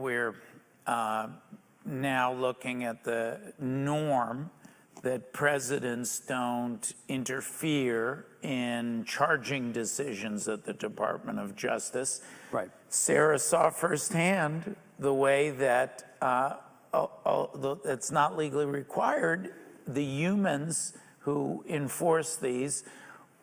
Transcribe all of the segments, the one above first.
we're now looking at the norm that presidents don't interfere in charging decisions at the Department of Justice. Right. Sarah saw firsthand the way that it's not legally required. The humans who enforce these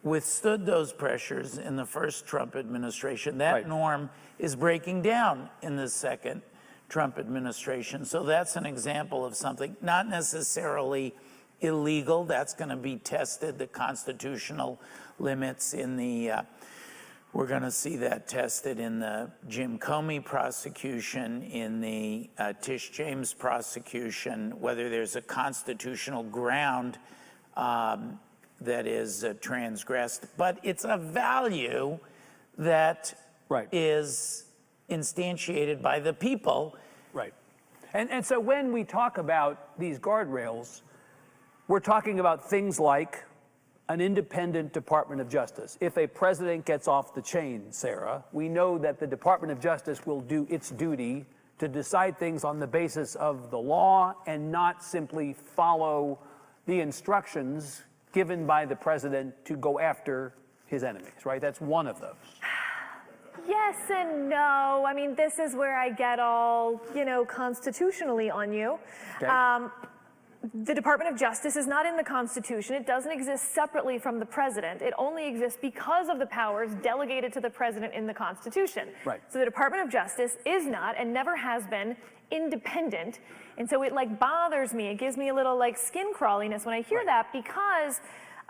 withstood those pressures in the first Trump administration. That norm is breaking down in the second Trump administration. So that's an example of something not necessarily illegal. That's going to be tested, the constitutional limits in the, we're going to see that tested in the Jim Comey prosecution, in the Tish James prosecution, whether there's a constitutional ground that is transgressed. But it's a value that is instantiated by the people. Right. And so when we talk about these guardrails, we're talking about things like an independent Department of Justice. If a president gets off the chain, Sarah, we know that the Department of Justice will do its duty to decide things on the basis of the law and not simply follow the instructions given by the president to go after his enemies, right? That's one of those. Yes and no. I mean, this is where I get all, constitutionally on you. Okay. The Department of Justice is not in the Constitution. It doesn't exist separately from the president. It only exists because of the powers delegated to the president in the Constitution. Right. So the Department of Justice is not and never has been independent. And so it bothers me. It gives me a little skin crawliness when I hear that, because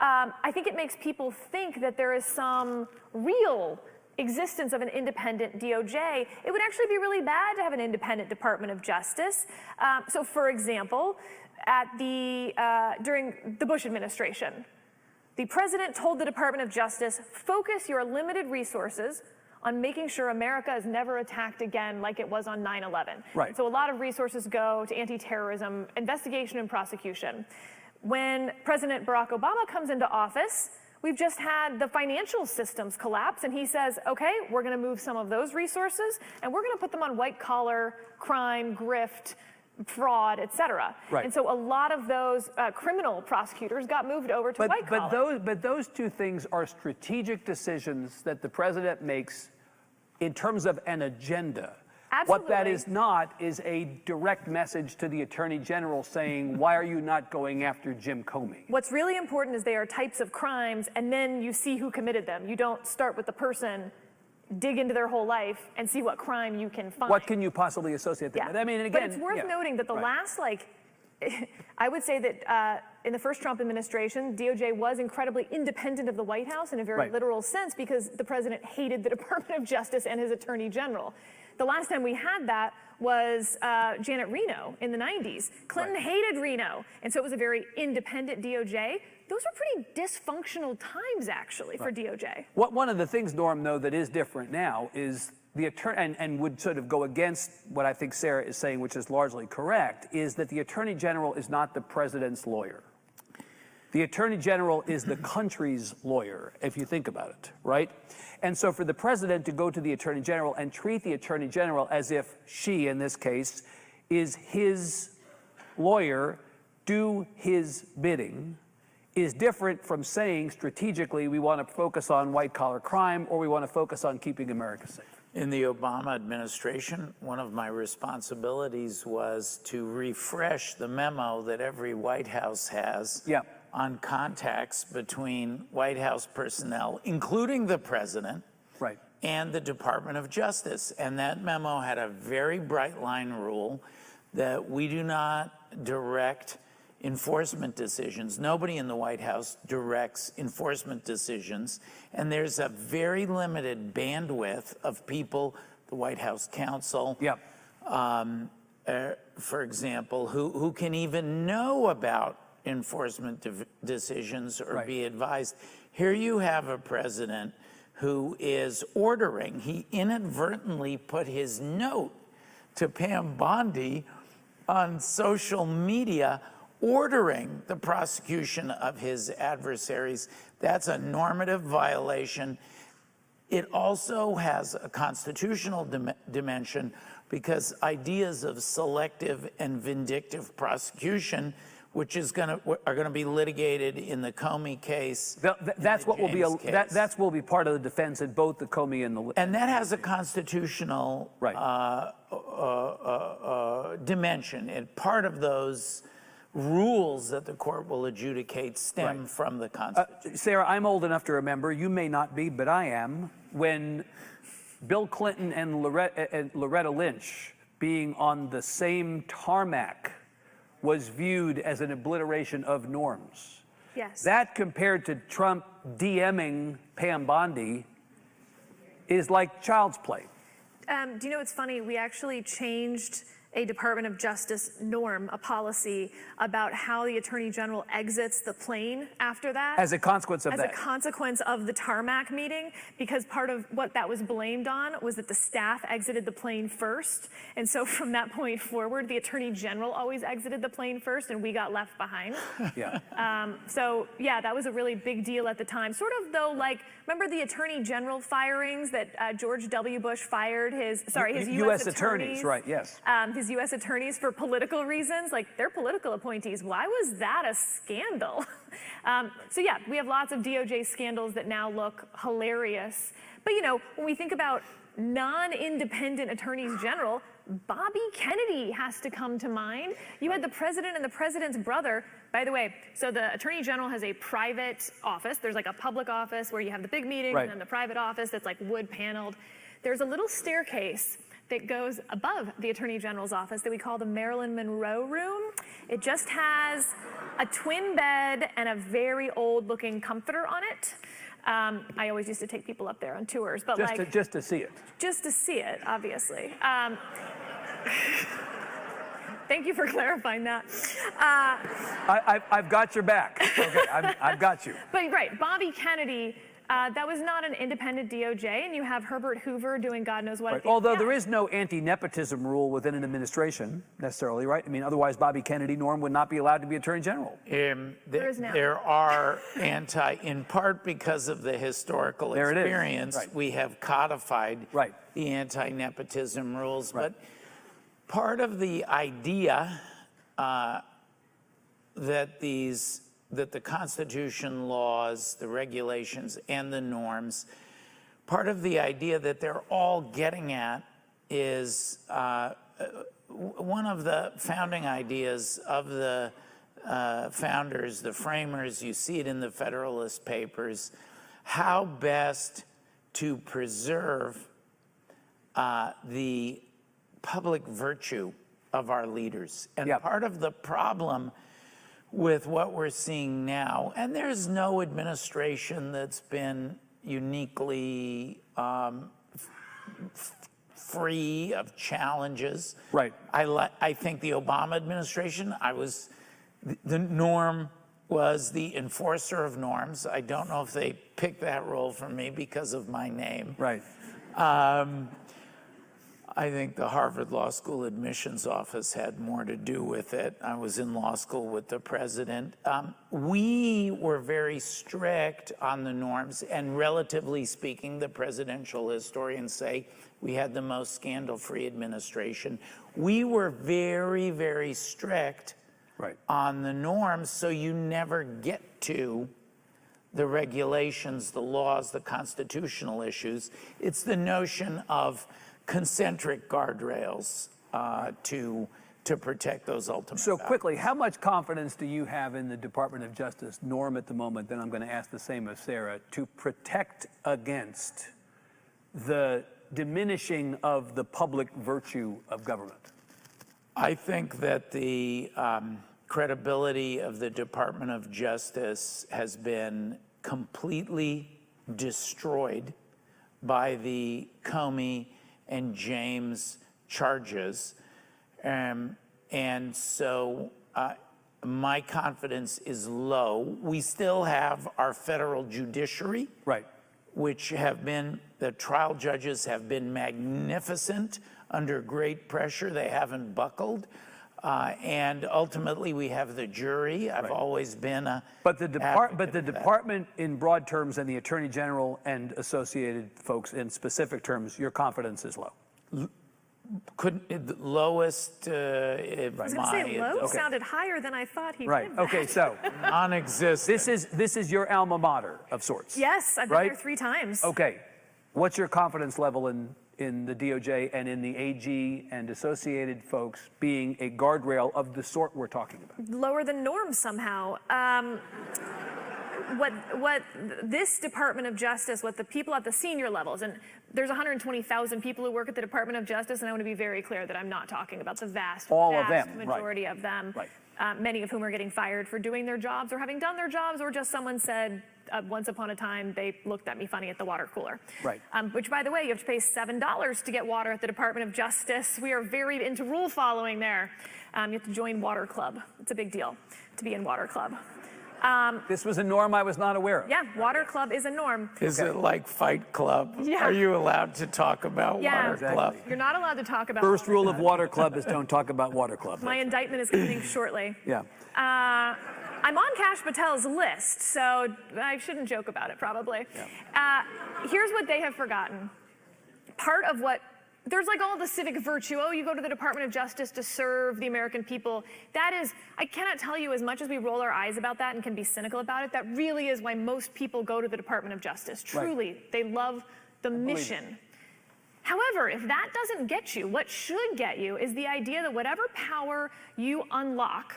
I think it makes people think that there is some real existence of an independent DOJ. It would actually be really bad to have an independent Department of Justice. So for example, during the Bush administration, the president told the Department of Justice, focus your limited resources on making sure America is never attacked again like it was on 9/11. Right. So a lot of resources go to anti-terrorism, investigation and prosecution. When President Barack Obama comes into office, we've just had the financial systems collapse, and he says, okay, we're going to move some of those resources, and we're going to put them on white-collar crime, grift, fraud, et cetera. Right. And so a lot of those criminal prosecutors got moved over to white-collar. But those two things are strategic decisions that the president makes in terms of an agenda. Absolutely. What that is not is a direct message to the Attorney General saying, why are you not going after Jim Comey? What's really important is they are types of crimes, and then you see who committed them. You don't start with the person, dig into their whole life, and see what crime you can find. What can you possibly associate them with? I mean, again, but it's worth noting that the last, I would say that in the first Trump administration, DOJ was incredibly independent of the White House in a very literal sense, because the president hated the Department of Justice and his Attorney General. The last time we had that was Janet Reno in the 90s. Clinton hated Reno, and so it was a very independent DOJ. Those are pretty dysfunctional times, actually, for DOJ. One of the things, Norm, though, that is different now is the attorney, and would sort of go against what I think Sarah is saying, which is largely correct, is that the Attorney General is not the president's lawyer. The Attorney General is the country's lawyer, if you think about it, right? And so for the president to go to the Attorney General and treat the Attorney General as if she, in this case, is his lawyer, do his bidding, is different from saying strategically we want to focus on white-collar crime or we want to focus on keeping America safe. In the Obama administration, one of my responsibilities was to refresh the memo that every White House has on contacts between White House personnel, including the president, and the Department of Justice. And that memo had a very bright line rule that we do not direct enforcement decisions. Nobody in the White House directs enforcement decisions. And there's a very limited bandwidth of people, the White House counsel, for example, who can even know about enforcement decisions or be advised. Here you have a president who is ordering. He inadvertently put his note to Pam Bondi on social media ordering the prosecution of his adversaries. That's a normative violation. It also has a constitutional dimension because ideas of selective and vindictive prosecution, which are going to be litigated in the Comey case. That's what will be James case. that's will be part of the defense in both the Comey and the. And that has a constitutional Right. dimension, and part of those rules that the court will adjudicate stem Right. from the Constitution. Sarah, I'm old enough to remember. You may not be, but I am. When Bill Clinton and Loretta Lynch being on the same tarmac was viewed as an obliteration of norms. Yes. That compared to Trump DMing Pam Bondi is like child's play. Do you know what's funny? We actually changed a Department of Justice norm, a policy about how the Attorney General exits the plane after that. As a consequence of As that. a consequence of the tarmac meeting, because part of what that was blamed on was that the staff exited the plane first. And so from that point forward, the Attorney General always exited the plane first and we got left behind. Yeah. So yeah, that was a really big deal at the time. Sort of though, like, remember the Attorney General firings that George W. Bush fired his U.S. attorneys, right, yes. His U.S. attorneys for political reasons, like they're political appointees. Why was that a scandal? So yeah, we have lots of DOJ scandals that now look hilarious. But you know, when we think about non-independent attorneys general, Bobby Kennedy has to come to mind. You had the president and the president's brother. By the way, so the attorney general has a private office. There's like a public office where you have the big meetings, right. and then the private office that's like wood paneled. There's a little staircase that goes above the Attorney General's office that we call the Marilyn Monroe room. It just has a twin bed and a very old-looking comforter on it. I always used to take people up there on tours, but just to see it. Just to see it, obviously. Thank you for clarifying that. I've got your back. Okay, I've got you. But right, Bobby Kennedy. That was not an independent DOJ, and you have Herbert Hoover doing God knows what. Right. Although there is no anti-nepotism rule within an administration necessarily, right? I mean, otherwise Bobby Kennedy, Norm, would not be allowed to be Attorney General. There is now. There are in part because of the historical experience, right. we have codified Right. the anti-nepotism rules. Right. But part of the idea that the Constitution, laws, the regulations, and the norms, part of the idea that they're all getting at is one of the founding ideas of the founders, the framers, you see it in the Federalist Papers, how best to preserve the public virtue of our leaders. And Yep. part of the problem with what we're seeing now, and there's no administration that's been uniquely free of challenges. Right. I think the Obama administration, the norm was the enforcer of norms. I don't know if they picked that role for me because of my name. Right. I think the Harvard Law School admissions office had more to do with it. I was in law school with the president. We were very strict on the norms, and relatively speaking, the presidential historians say we had the most scandal-free administration. We were very, very strict Right. on the norms, so you never get to the regulations, the laws, the constitutional issues. It's the notion of concentric guardrails to protect those ultimate So values. quickly, how much confidence do you have in the Department of Justice, Norm, at the moment? Then I'm going to ask the same of Sarah, to protect against the diminishing of the public virtue of government? I think that the credibility of the Department of Justice has been completely destroyed by the Comey and James charges. And so my confidence is low. We still have our federal judiciary, Right. which the trial judges have been magnificent under great pressure. They haven't buckled. And ultimately, we have the jury. I've always been a But the advocate of that. department in broad terms and the Attorney General and associated folks in specific terms, your confidence is low. the lowest, I was going to say low sounded higher than I thought he Right. did. Okay. So non-existent. this is your alma mater of sorts. Yes, I've been Right? there 3 times. Okay. What's your confidence level in the DOJ and in the AG and associated folks being a guardrail of the sort we're talking about? Lower than norm somehow. What this Department of Justice, what the people at the senior levels, and there's 120,000 people who work at the Department of Justice, and I want to be very clear that I'm not talking about the vast majority of them, many of whom are getting fired for doing their jobs or having done their jobs, or just someone said, once upon a time, they looked at me funny at the water cooler. Right. Which, by the way, you have to pay $7 to get water at the Department of Justice. We are very into rule following there. You have to join Water Club. It's a big deal to be in Water Club. This was a norm I was not aware of. Yeah, Water Club is a norm. Is it like Fight Club? Yeah. Are you allowed to talk about Water Club? You're not allowed to talk about First Water rule Club. of Water Club is don't talk about Water Club. My indictment is coming shortly. Yeah. I'm on Kash Patel's list, so I shouldn't joke about it, probably. Yeah. Here's what they have forgotten. Part of what, there's like all the civic virtue. Oh, you go to the Department of Justice to serve the American people. That is, I cannot tell you, as much as we roll our eyes about that and can be cynical about it, that really is why most people go to the Department of Justice. Truly, they love the mission. However, if that doesn't get you, what should get you is the idea that whatever power you unlock,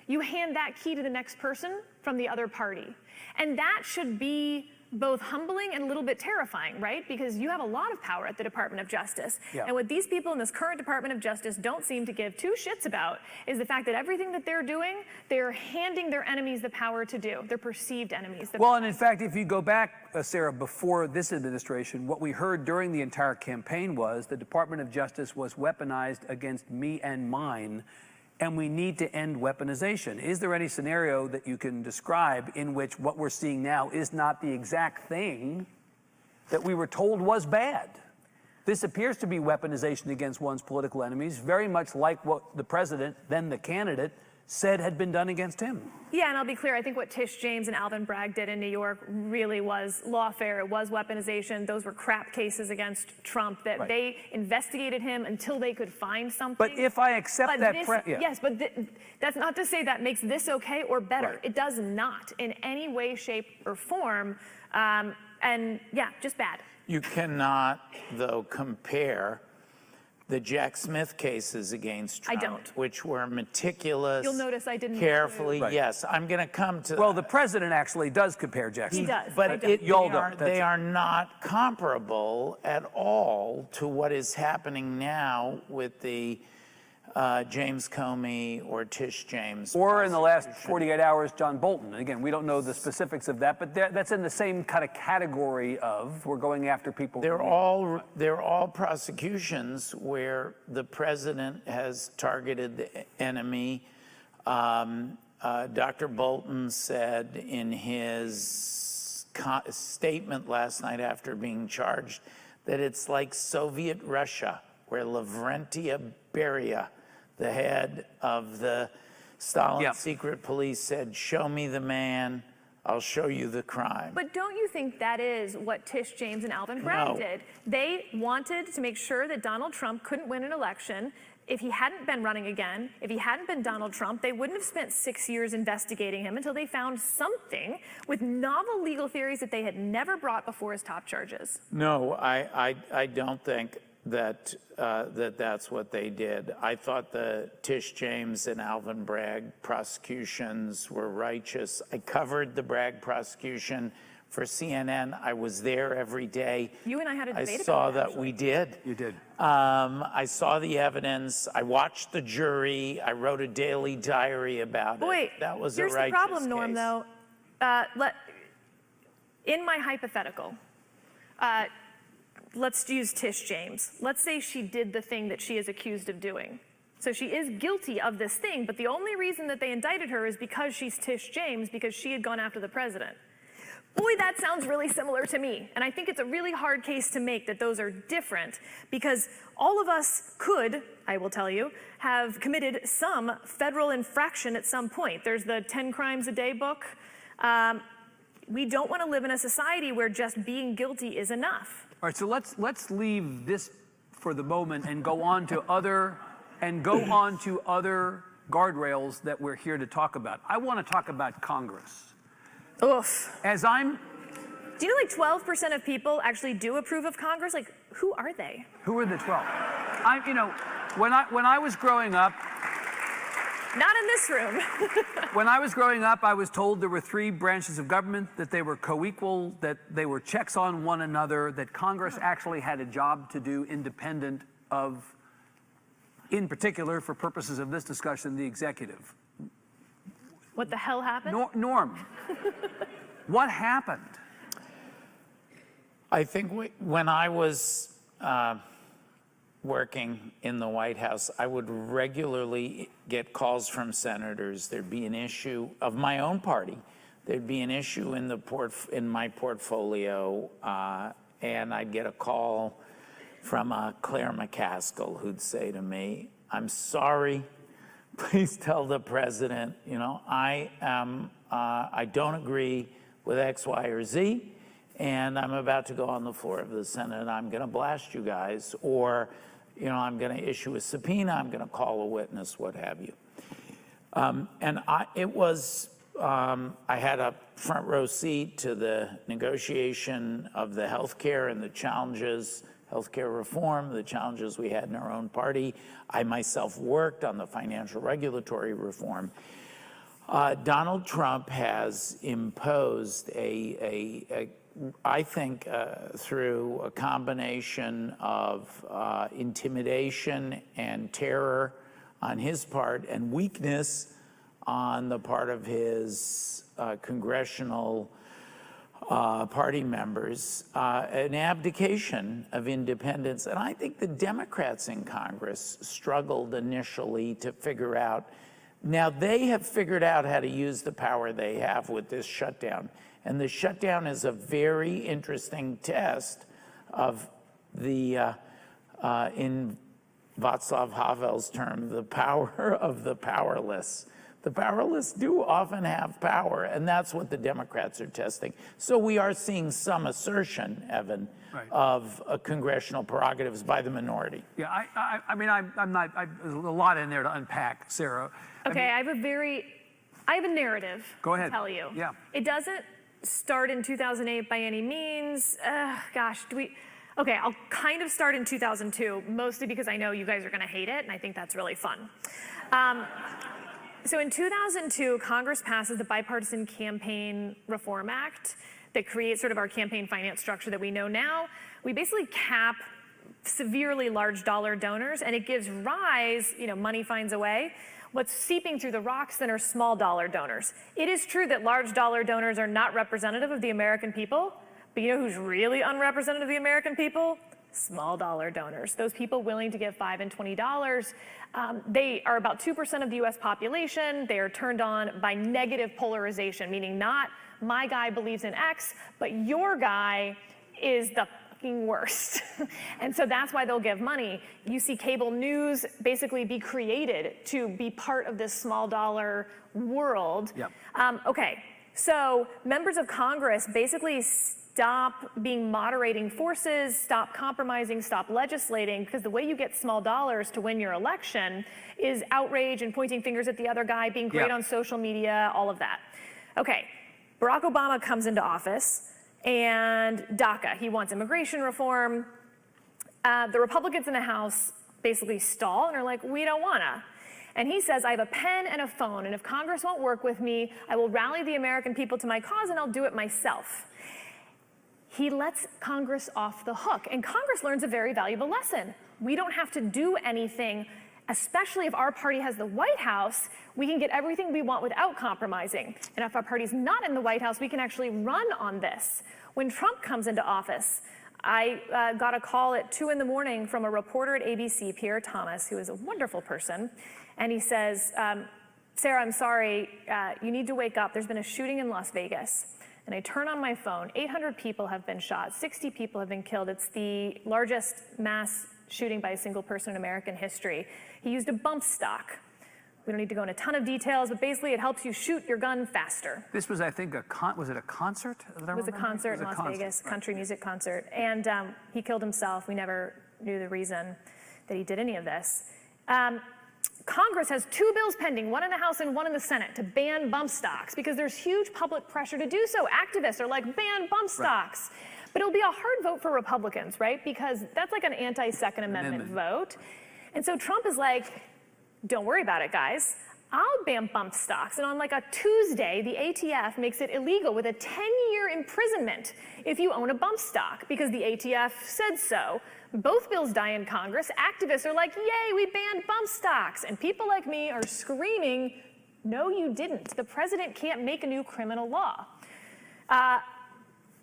you hand that key to the next person from the other party. And that should be both humbling and a little bit terrifying, right? Because you have a lot of power at the Department of Justice. Yeah. And what these people in this current Department of Justice don't seem to give 2 shits about is the fact that everything that they're doing, they're handing their enemies the power to do, their perceived enemies. Well, and in fact, if you go back, Sarah, before this administration, what we heard during the entire campaign was the Department of Justice was weaponized against me and mine, and we need to end weaponization. Is there any scenario that you can describe in which what we're seeing now is not the exact thing that we were told was bad? This appears to be weaponization against one's political enemies, very much like what the president, then the candidate, said had been done against him. Yeah, and I'll be clear, I think what Tish James and Alvin Bragg did in New York really was lawfare. It was weaponization. Those were crap cases against Trump that they investigated him until they could find something. But if I accept that... Yes, but that's not to say that makes this okay or better. Right. It does not in any way, shape, or form. And yeah, just bad. You cannot, though, compare the Jack Smith cases against Trump, which were meticulous. You'll notice I didn't carefully. Yes, I'm going to come to. Well, the president actually does compare Jack Smith. He does, but they are it. not comparable at all to what is happening now with the James Comey or Tish James. Or in the last 48 hours, John Bolton. Again, we don't know the specifics of that, but that's in the same kind of category of we're going after people. They're all prosecutions where the president has targeted the enemy. Dr. Bolton said in his statement last night after being charged that it's like Soviet Russia, where Lavrentiy Beria, the head of the Stalin secret police, said, "Show me the man, I'll show you the crime." But don't you think that is what Tish James and Alvin Bragg did? They wanted to make sure that Donald Trump couldn't win an election. If he hadn't been running again, if he hadn't been Donald Trump, they wouldn't have spent 6 years investigating him until they found something with novel legal theories that they had never brought before as top charges. No, I don't think that that's what they did. I thought the Tish James and Alvin Bragg prosecutions were righteous. I covered the Bragg prosecution for CNN. I was there every day. You and I had a debate I saw about that we did. You did. I saw the evidence. I watched the jury. I wrote a daily diary about it. Wait, that was here's a righteous the problem, Norm, case. though. In my hypothetical, let's use Tish James. Let's say she did the thing that she is accused of doing. So she is guilty of this thing, but the only reason that they indicted her is because she's Tish James, because she had gone after the president. Boy, that sounds really similar to me. And I think it's a really hard case to make that those are different, because all of us could, I will tell you, have committed some federal infraction at some point. There's the 10 Crimes a Day book. We don't want to live in a society where just being guilty is enough. All right, so let's leave this for the moment and go on to other guardrails that we're here to talk about. I want to talk about Congress. Oof. Do you know like 12% of people actually do approve of Congress? Like, who are they? Who are the 12? When I was growing up, not in this room. when I was growing up, I was told there were 3 branches of government, that they were co-equal, that they were checks on one another, that Congress actually had a job to do independent of, in particular, for purposes of this discussion, the executive. What the hell happened? Norm, what happened? I think when I was working in the White House, I would regularly get calls from senators. There'd be an issue of my own party. There'd be an issue in my portfolio, and I'd get a call from Claire McCaskill, who'd say to me, "I'm sorry. Please tell the president, I don't agree with X, Y, or Z. And I'm about to go on the floor of the Senate and I'm going to blast you guys, or, I'm going to issue a subpoena, I'm going to call a witness, what have you." I had a front row seat to the negotiation of the healthcare and the challenges, healthcare reform, the challenges we had in our own party. I myself worked on the financial regulatory reform. Donald Trump has imposed I think through a combination of intimidation and terror on his part and weakness on the part of his congressional party members, an abdication of independence. And I think the Democrats in Congress struggled initially to figure out. Now they have figured out how to use the power they have with this shutdown. And the shutdown is a very interesting test of in Václav Havel's term, the power of the powerless. The powerless do often have power, and that's what the Democrats are testing. So we are seeing some assertion, Evan, right, of congressional prerogatives by the minority. Yeah, there's a lot in there to unpack, Sarah. Okay, I have a narrative. Go ahead. To tell you. Yeah. It doesn't start in 2008 by any means. Okay, I'll kind of start in 2002, mostly because I know you guys are going to hate it, and I think that's really fun. So in 2002, Congress passes the Bipartisan Campaign Reform Act that creates sort of our campaign finance structure that we know now. We basically cap severely large dollar donors, and it gives rise, money finds a way. What's seeping through the rocks then are small dollar donors. It is true that large dollar donors are not representative of the American people, but you know who's really unrepresentative of the American people? Small dollar donors. Those people willing to give $5 and $20. They are about 2% of the US population. They are turned on by negative polarization, meaning not my guy believes in X, but your guy is the fucking worst. And so that's why they'll give money. You see cable news basically be created to be part of this small dollar world. Yep. Okay, so members of Congress basically stop being moderating forces, stop compromising, stop legislating, because the way you get small dollars to win your election is outrage and pointing fingers at the other guy, being great on social media, all of that. Okay, Barack Obama comes into office, and DACA, he wants immigration reform. The Republicans in the House basically stall and are like, we don't wanna. And he says, I have a pen and a phone, and if Congress won't work with me, I will rally the American people to my cause and I'll do it myself. He lets Congress off the hook, and Congress learns a very valuable lesson. We don't have to do anything, especially if our party has the White House. We can get everything we want without compromising. And if our party's not in the White House, we can actually run on this. When Trump comes into office, I got a call at 2 in the morning from a reporter at ABC, Pierre Thomas, who is a wonderful person. And he says, Sarah, I'm sorry, you need to wake up. There's been a shooting in Las Vegas. And I turn on my phone, 800 people have been shot, 60 people have been killed. It's the largest mass shooting by a single person in American history. He used a bump stock. We don't need to go into a ton of details, but basically it helps you shoot your gun faster. This was, I think, was it a concert? It was a concert in Las Vegas, country music concert. And he killed himself. We never knew the reason that he did any of this. Congress has 2 bills pending, one in the House and one in the Senate, to ban bump stocks because there's huge public pressure to do so. Activists are like, ban bump stocks. But it'll be a hard vote for Republicans, right? Because that's like an anti-Second Amendment vote. And so Trump is like, don't worry about it, guys. I'll ban bump stocks. And on like a Tuesday, the ATF makes it illegal with a 10-year imprisonment if you own a bump stock because the ATF said so. Both bills die in Congress. Activists are like, yay, we banned bump stocks. And people like me are screaming, no, you didn't. The president can't make a new criminal law.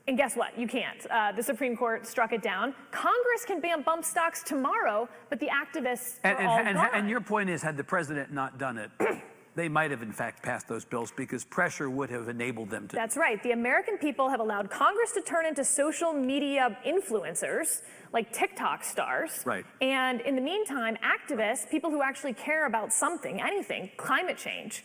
And guess what? You can't. The Supreme Court struck it down. Congress can ban bump stocks tomorrow, but the activists are all gone. And your point is, had the president not done it, they might have in fact passed those bills because pressure would have enabled them to. That's right. The American people have allowed Congress to turn into social media influencers, like TikTok stars. Right. And in the meantime, activists, people who actually care about something, anything, climate change,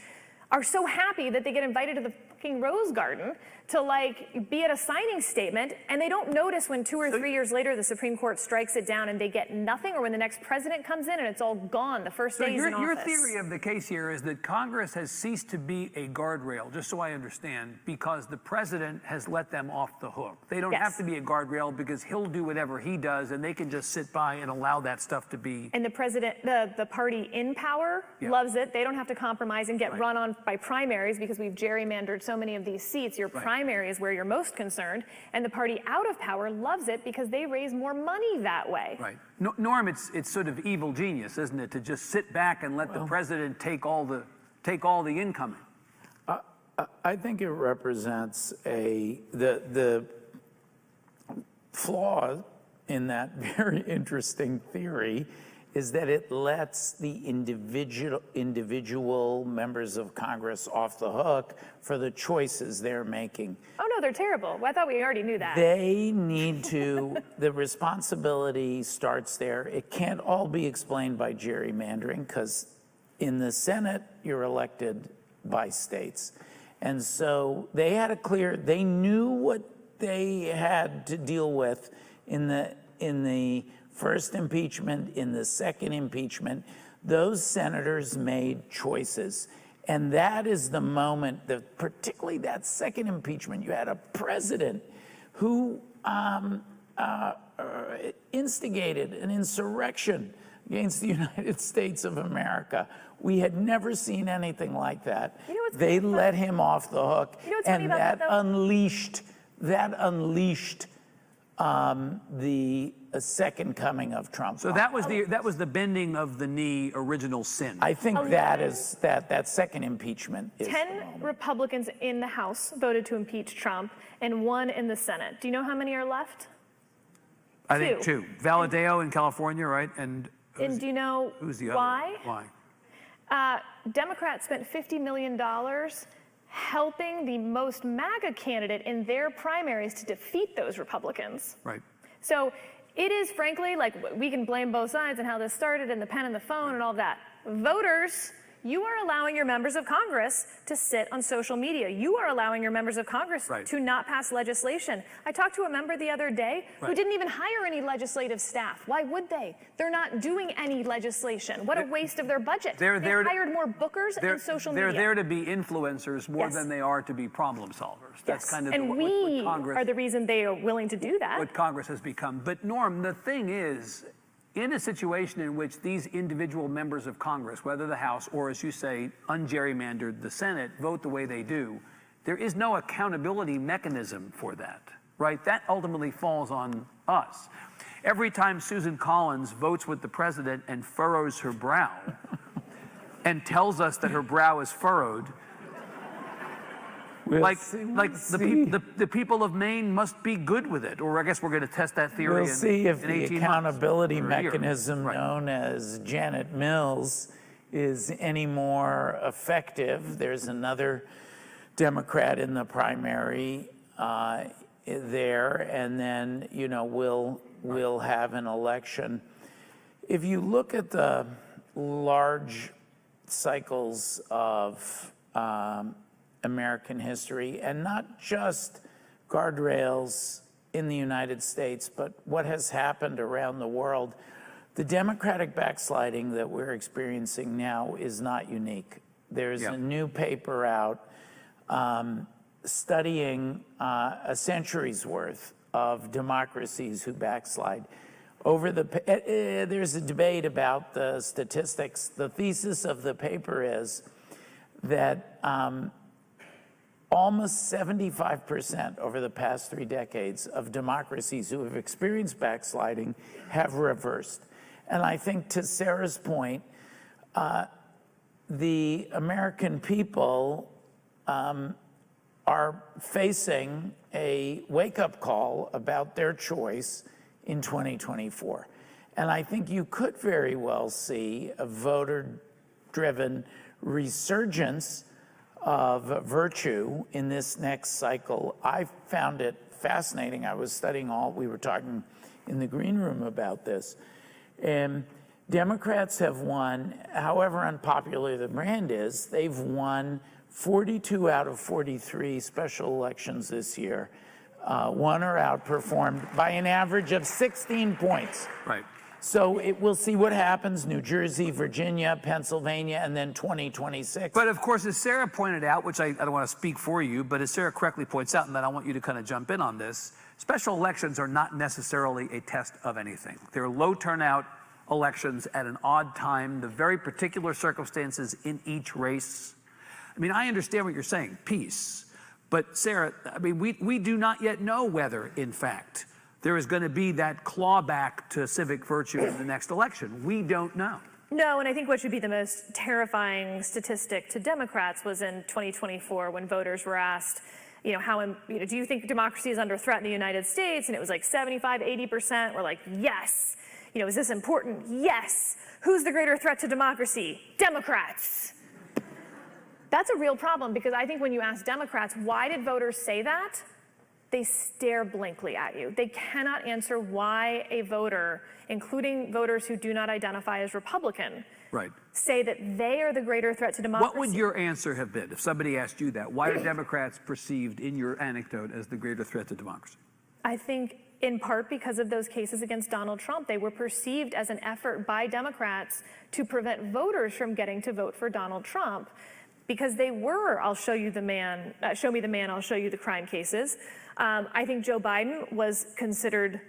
are so happy that they get invited to the fucking Rose Garden to like be at a signing statement, and they don't notice when 2 or 3 years later the Supreme Court strikes it down and they get nothing, or when the next president comes in and it's all gone the first day he's in office. Your theory of the case here is that Congress has ceased to be a guardrail, just so I understand, because the president has let them off the hook. They don't have to be a guardrail because he'll do whatever he does, and they can just sit by and allow that stuff to be. And the president, the party in power loves it. They don't have to compromise and get run on by primaries because we've gerrymandered so many of these seats. Your primary is where you're most concerned, and the party out of power loves it because they raise more money that way. Right. Norm, it's sort of evil genius, isn't it, to just sit back and let the president take all the incoming? I think it represents the flaw in that very interesting theory is that it lets the individual members of Congress off the hook for the choices they're making. Oh no, they're terrible. Well, I thought we already knew that. They need to, the responsibility starts there. It can't all be explained by gerrymandering because in the Senate, you're elected by states. And so they had they knew what they had to deal with in the first impeachment, in the second impeachment. Those senators made choices. And that is the moment, particularly that second impeachment, you had a president who instigated an insurrection against the United States of America. We had never seen anything like that. You know what's they funny let him off the hook, and that unleashed the second coming of Trump. So that was the bending of the knee original sin. I think that second impeachment is 10 Republicans in the House voted to impeach Trump and 1 in the Senate. Do you know how many are left? I think 2. Valadao in California, right? And do you know who's the why? Why? Democrats spent $50 million helping the most MAGA candidate in their primaries to defeat those Republicans. Right. So it is, frankly, like, we can blame both sides and how this started and the pen and the phone and all that. Voters, you are allowing your members of Congress to sit on social media. You are allowing your members of Congress to not pass legislation. I talked to a member the other day who didn't even hire any legislative staff. Why would they? They're not doing any legislation. What a waste of their budget. They hired more bookers and social media. They're there to be influencers more than they are to be problem solvers. That's kind of what Congress are the reason they are willing to do that. What Congress has become. But Norm, the thing is, in a situation in which these individual members of Congress, whether the House or, as you say, ungerrymandered the Senate, vote the way they do, there is no accountability mechanism for that, right? That ultimately falls on us. Every time Susan Collins votes with the president and furrows her brow and tells us that her brow is furrowed, the people of Maine must be good with it, or I guess we're going to test that theory. We'll see if the 18 accountability mechanism known as Janet Mills is any more effective. There's another Democrat in the primary there, and then we'll have an election. If you look at the large cycles of American history, and not just Guardrails in the United States, but what has happened around the world. The Democratic backsliding that we're experiencing now is not unique. There's a new paper out studying a century's worth of democracies who backslide. There's a debate about the statistics. The thesis of the paper is that almost 75% over the past 3 decades of democracies who have experienced backsliding have reversed. And I think, to Sarah's point, the American people are facing a wake-up call about their choice in 2024. And I think you could very well see a voter-driven resurgence of virtue in this next cycle. I found it fascinating. I was studying we were talking in the green room about this. And Democrats have won, however unpopular the brand is, they've won 42 out of 43 special elections this year. Won or outperformed by an average of 16 points. Right. So we'll see what happens, New Jersey, Virginia, Pennsylvania, and then 2026. But of course, as Sarah pointed out, which I don't want to speak for you, but as Sarah correctly points out, and then I want you to kind of jump in on this, special elections are not necessarily a test of anything. They're low turnout elections at an odd time, the very particular circumstances in each race. I mean, I understand what you're saying, peace. But Sarah, I mean, we do not yet know whether, in fact, there is going to be that clawback to civic virtue in the next election. We don't know. No, and I think what should be the most terrifying statistic to Democrats was in 2024 when voters were asked, do you think democracy is under threat in the United States? And it was like 75, 80% were like, yes. Is this important? Yes. Who's the greater threat to democracy? Democrats. That's a real problem, because I think when you ask Democrats, why did voters say that? They stare blankly at you. They cannot answer why a voter, including voters who do not identify as Republican, right, say that they are the greater threat to democracy. What would your answer have been if somebody asked you that? Why are Democrats perceived in your anecdote as the greater threat to democracy? I think in part because of those cases against Donald Trump. They were perceived as an effort by Democrats to prevent voters from getting to vote for Donald Trump, because they were, I'll show you the man, show me the man, I'll show you the crime cases. I think Joe Biden was considered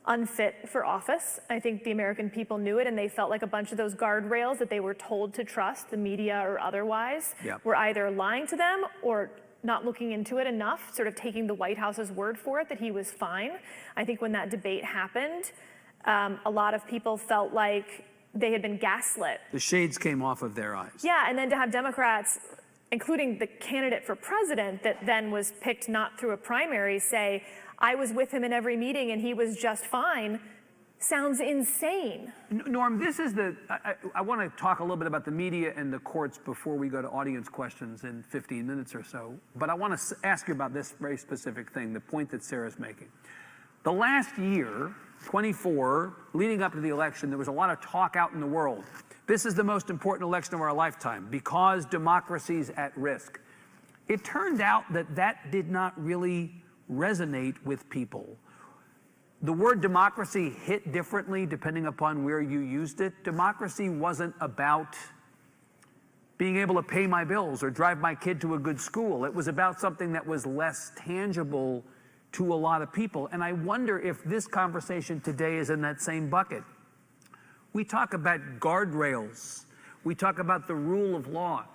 unfit for office. I think the American people knew it, and they felt like a bunch of those guardrails that they were told to trust, the media or otherwise, were either lying to them or not looking into it enough, sort of taking the White House's word for it that he was fine. I think when that debate happened, a lot of people felt like they had been gaslit. The shades came off of their eyes. Yeah, and then to have Democrats, including the candidate for president that then was picked not through a primary, say, I was with him in every meeting and he was just fine, sounds insane. Norm, this is I want to talk a little bit about the media and the courts before we go to audience questions in 15 minutes or so. But I want to ask you about this very specific thing, the point that Sarah's making. The last year, 24, leading up to the election, there was a lot of talk out in the world. This is the most important election of our lifetime because democracy's at risk. It turned out that that did not really resonate with people. The word democracy hit differently depending upon where you used it. Democracy wasn't about being able to pay my bills or drive my kid to a good school. It was about something that was less tangible to a lot of people. And I wonder if this conversation today is in that same bucket. We talk about guardrails. We talk about the rule of law.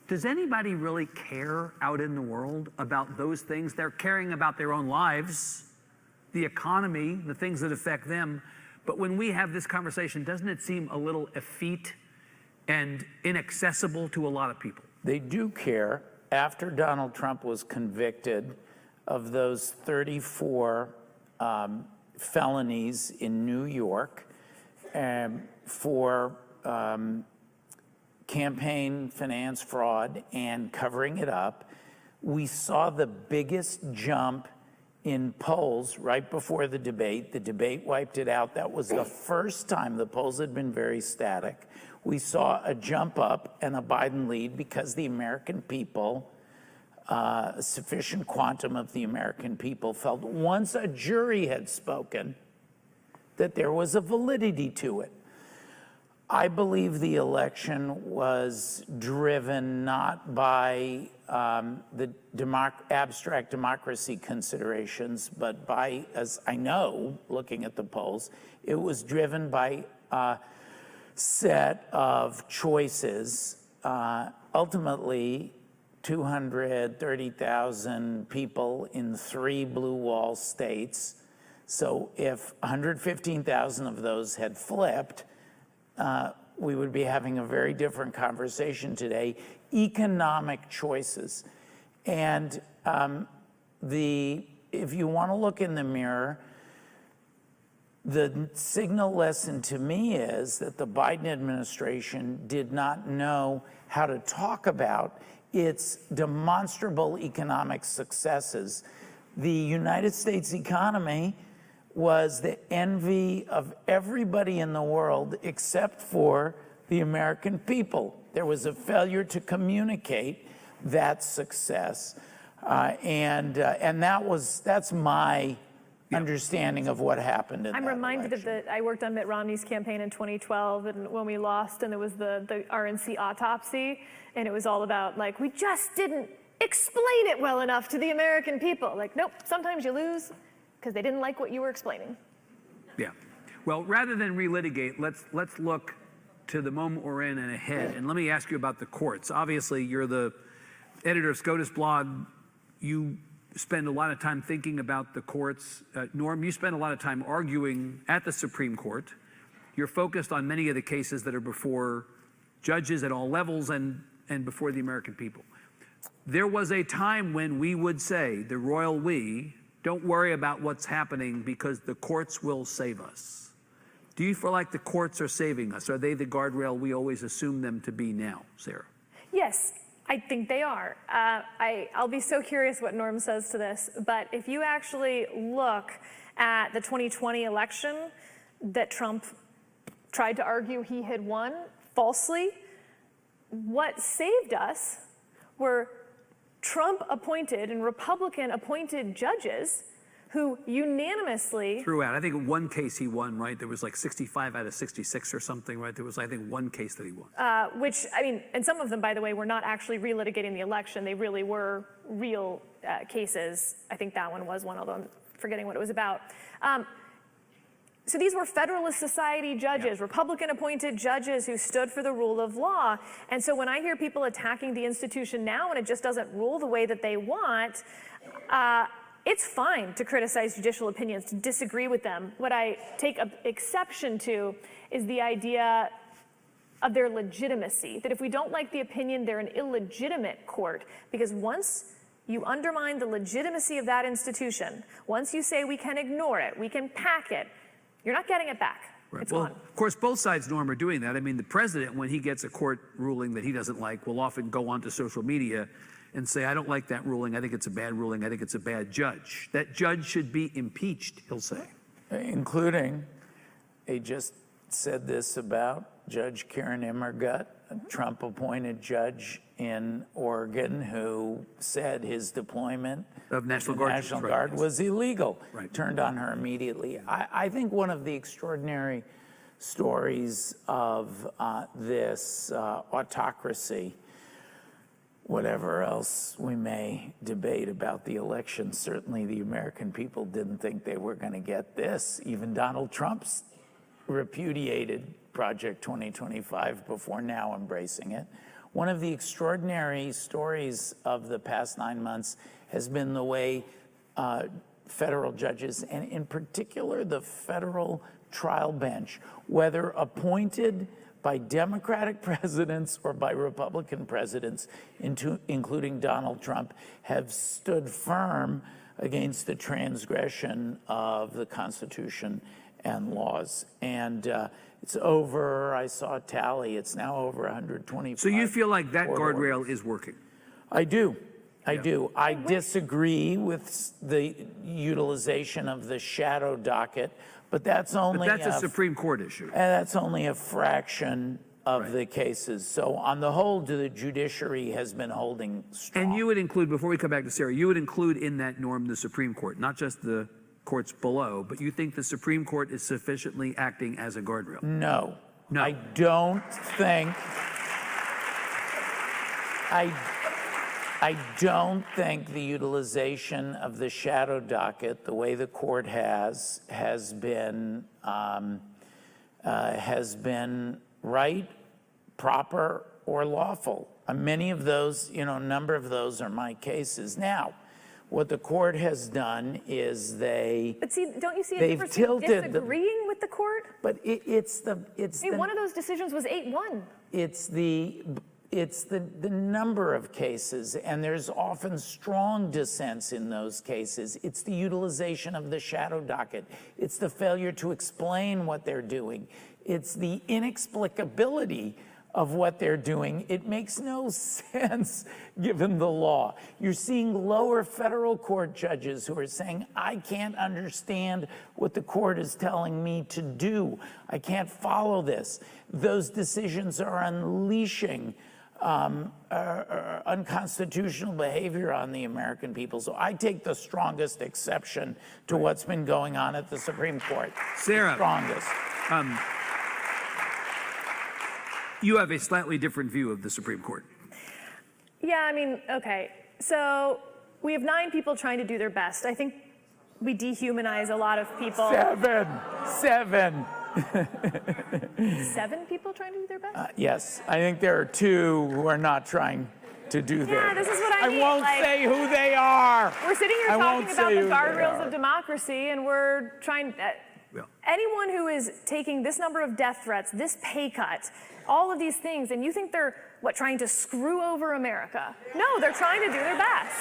Does anybody really care out in the world about those things? They're caring about their own lives, the economy, the things that affect them. But when we have this conversation, doesn't it seem a little effete and inaccessible to a lot of people? They do care. After Donald Trump was convicted of those 34 felonies in New York for campaign finance fraud and covering it up, we saw the biggest jump in polls right before the debate. The debate wiped it out. That was the first time. The polls had been very static. We saw a jump up and a Biden lead because the American people a sufficient quantum of the American people felt once a jury had spoken that there was a validity to it. I believe the election was driven not by the abstract democracy considerations, but by, as I know, looking at the polls, it was driven by a set of choices. Ultimately, 230,000 people in 3 blue wall states. So if 115,000 of those had flipped, we would be having a very different conversation today. Economic choices. And if you want to look in the mirror, the signal lesson to me is that the Biden administration did not know how to talk about its demonstrable economic successes. The United States economy was the envy of everybody in the world except for the American people. There was a failure to communicate that success. And that's my understanding of what happened in I'm that reminded election. of I worked on Mitt Romney's campaign in 2012, and when we lost, and there was the RNC autopsy, and it was all about, like, we just didn't explain it well enough to the American people. Like, nope, sometimes you lose because they didn't like what you were explaining. Yeah. Well, rather than relitigate, let's look to the moment we're in and ahead. And let me ask you about the courts. Obviously, you're the editor of SCOTUS blog. You spend a lot of time thinking about the courts. Norm, you spend a lot of time arguing at the Supreme Court. You're focused on many of the cases that are before judges at all levels and before the American people. There was a time when we would say, the royal we, don't worry about what's happening because the courts will save us. Do you feel like the courts are saving us? Are they the guardrail we always assume them to be now, Sarah? Yes, I think they are. I'll be so curious what Norm says to this, but if you actually look at the 2020 election that Trump tried to argue he had won falsely, what saved us were Trump appointed and Republican appointed judges who unanimously throughout. I think in one case he won, right? There was like 65 out of 66 or something, right? There was, I think, one case that he won. which, I mean, and some of them, by the way, were not actually relitigating the election. They really were real cases. I think that one was one, although I'm forgetting what it was about. So these were Federalist Society judges, Republican-appointed judges who stood for the rule of law. And so when I hear people attacking the institution now and it just doesn't rule the way that they want, it's fine to criticize judicial opinions, to disagree with them. What I take exception to is the idea of their legitimacy, that if we don't like the opinion, they're an illegitimate court. Because once you undermine the legitimacy of that institution, once you say we can ignore it, we can pack it, you're not getting it back. Right. It's well, gone. of course, both sides, Norm, are doing that. I mean, the president, when he gets a court ruling that he doesn't like, will often go onto social media and say, I don't like that ruling. I think it's a bad ruling. I think it's a bad judge. That judge should be impeached, he'll say. Including, he just said this about Judge Karen Immergut, a Trump-appointed judge in Oregon who said his deployment Of National the Guard. National Right, Guard yes. was illegal. Right. Turned on her immediately. I think one of the extraordinary stories of this autocracy, whatever else we may debate about the election, certainly the American people didn't think they were going to get this. Even Donald Trump's repudiated Project 2025 before now embracing it. One of the extraordinary stories of the past 9 months has been the way federal judges, and in particular the federal trial bench, whether appointed by Democratic presidents or by Republican presidents, including Donald Trump, have stood firm against the transgression of the Constitution and laws. And it's over, I saw a tally, it's now over 125. So you feel like that court guardrail orders. is working? I do. I Yeah. do. I disagree with the utilization of the shadow docket, but that's But only that's a Supreme Court issue. and that's only a fraction of the cases. So on the whole, the judiciary has been holding strong. And you would include, before we come back to Sarah, you would include in that norm the Supreme Court, not just the courts below, but you think the Supreme Court is sufficiently acting as a guardrail? No. No. I don't think the utilization of the shadow docket, the way the court has been right, proper, or lawful. Many of those, a number of those are my cases. Now, what the court has done is But see, don't you see a they've difference in tilted disagreeing with the court? But it's One of those decisions was 8-1. it's the number of cases, and there's often strong dissents in those cases. It's the utilization of the shadow docket. It's the failure to explain what they're doing. It's the inexplicability of what they're doing. It makes no sense given the law. You're seeing lower federal court judges who are saying, I can't understand what the court is telling me to do. I can't follow this. Those decisions are unleashing unconstitutional behavior on the American people. So I take the strongest exception to what's been going on at the Supreme Court. Sarah. The strongest. You have a slightly different view of the Supreme Court. Yeah, I mean, okay. So we have 9 people trying to do their best. I think we dehumanize a lot of people. 7. 7 people trying to do their best? Yes, I think there are 2 who are not trying to do that. Yeah, this is what I mean. I won't say who they are. We're sitting here I talking won't about say the who they guardrails are. of democracy, and we're trying. Anyone who is taking this number of death threats, this pay cut, all of these things, and you think they're, trying to screw over America? No, they're trying to do their best.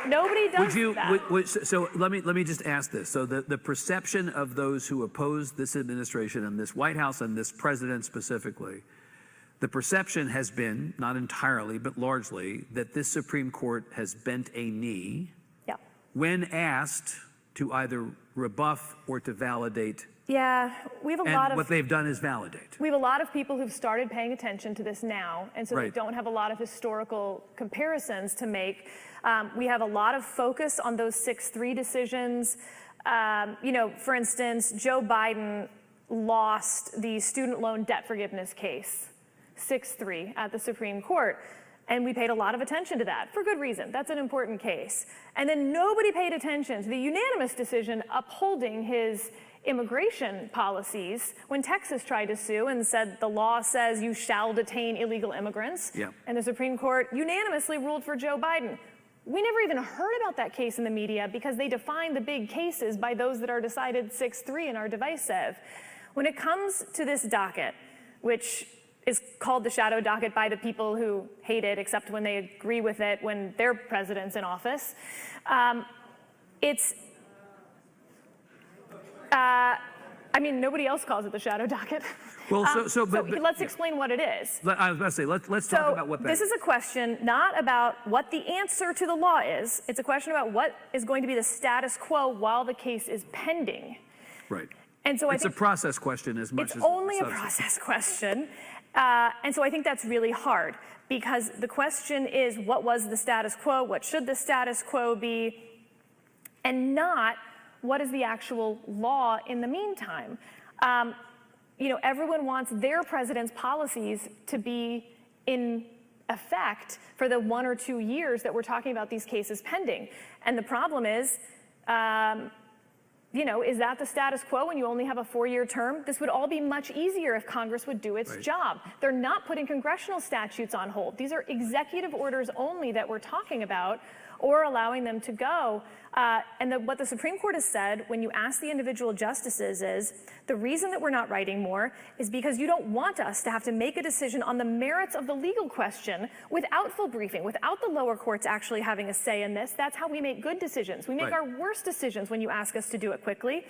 Nobody does that. So let me just ask this. So the perception of those who oppose this administration and this White House and this president specifically, the perception has been, not entirely, but largely, that this Supreme Court has bent a knee when asked to either rebuff or to validate. Yeah, we have a lot of. What they've done is validate. We have a lot of people who've started paying attention to this now, and so Right. they don't have a lot of historical comparisons to make. We have a lot of focus on those 6-3 decisions. For instance, Joe Biden lost the student loan debt forgiveness case, 6-3 at the Supreme Court. And we paid a lot of attention to that, for good reason. That's an important case. And then nobody paid attention to the unanimous decision upholding his immigration policies when Texas tried to sue and said the law says you shall detain illegal immigrants. Yeah. And the Supreme Court unanimously ruled for Joe Biden. We never even heard about that case in the media because they define the big cases by those that are decided 6-3 and are divisive. When it comes to this docket, which is called the shadow docket by the people who hate it, except when they agree with it when their president's in office. Nobody else calls it the shadow docket. Well, but let's explain what it is. I was about to say, let's talk about what that This is a question not about what the answer to the law is. It's a question about what is going to be the status quo while the case is pending. Right. And so it's a process question as much as it's only a substance. process question. And so I think that's really hard because the question is, what was the status quo? What should the status quo be? And not what is the actual law in the meantime. Everyone wants their president's policies to be in effect for the 1 or 2 years that we're talking about these cases pending. And the problem is, is that the status quo when you only have a 4-year term? This would all be much easier if Congress would do its job. They're not putting congressional statutes on hold. These are executive orders only that we're talking about, or allowing them to go. What the Supreme Court has said when you ask the individual justices is, the reason that we're not writing more is because you don't want us to have to make a decision on the merits of the legal question without full briefing, without the lower courts actually having a say in this. That's how we make good decisions. We make our worst decisions when you ask us to do it quickly.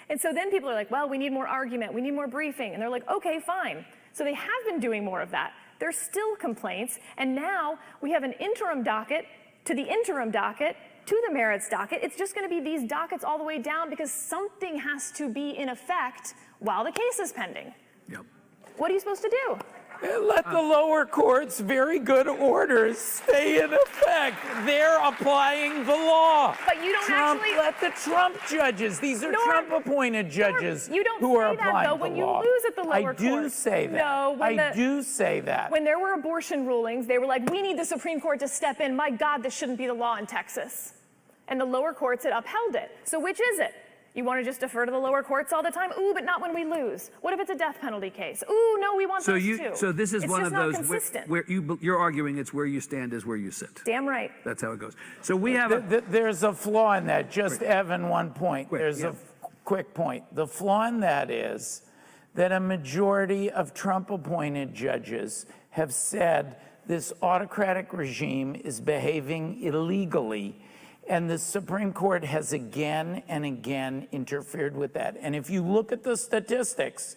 And so then people are like, well, we need more argument, we need more briefing. And they're like, okay, fine. So they have been doing more of that. There's still complaints. And now we have an interim docket to the interim docket, to the merits docket. It's just going to be these dockets all the way down because something has to be in effect while the case is pending. Yep. What are you supposed to do? Let the lower court's very good orders stay in effect. They're applying the law. But you don't Trump, actually- let the Trump judges. These are Norm, Trump-appointed judges you don't who are say that, applying though, the when you law. lose at the lower I do court. say that. No, I do say that. When there were abortion rulings, they were like, we need the Supreme Court to step in. My God, this shouldn't be the law in Texas. And the lower courts had upheld it. So which is it? You want to just defer to the lower courts all the time? Ooh, but not when we lose. What if it's a death penalty case? Ooh, no, we want those too. So this is It's one just of not those consistent. where you're arguing it's where you stand is where you sit. Damn right. That's how it goes. So we have There's a flaw in that. Just, Evan, one point. Quick, There's yeah. a quick point. The flaw in that is that a majority of Trump-appointed judges have said this autocratic regime is behaving illegally, and the Supreme Court has again and again interfered with that. And if you look at the statistics,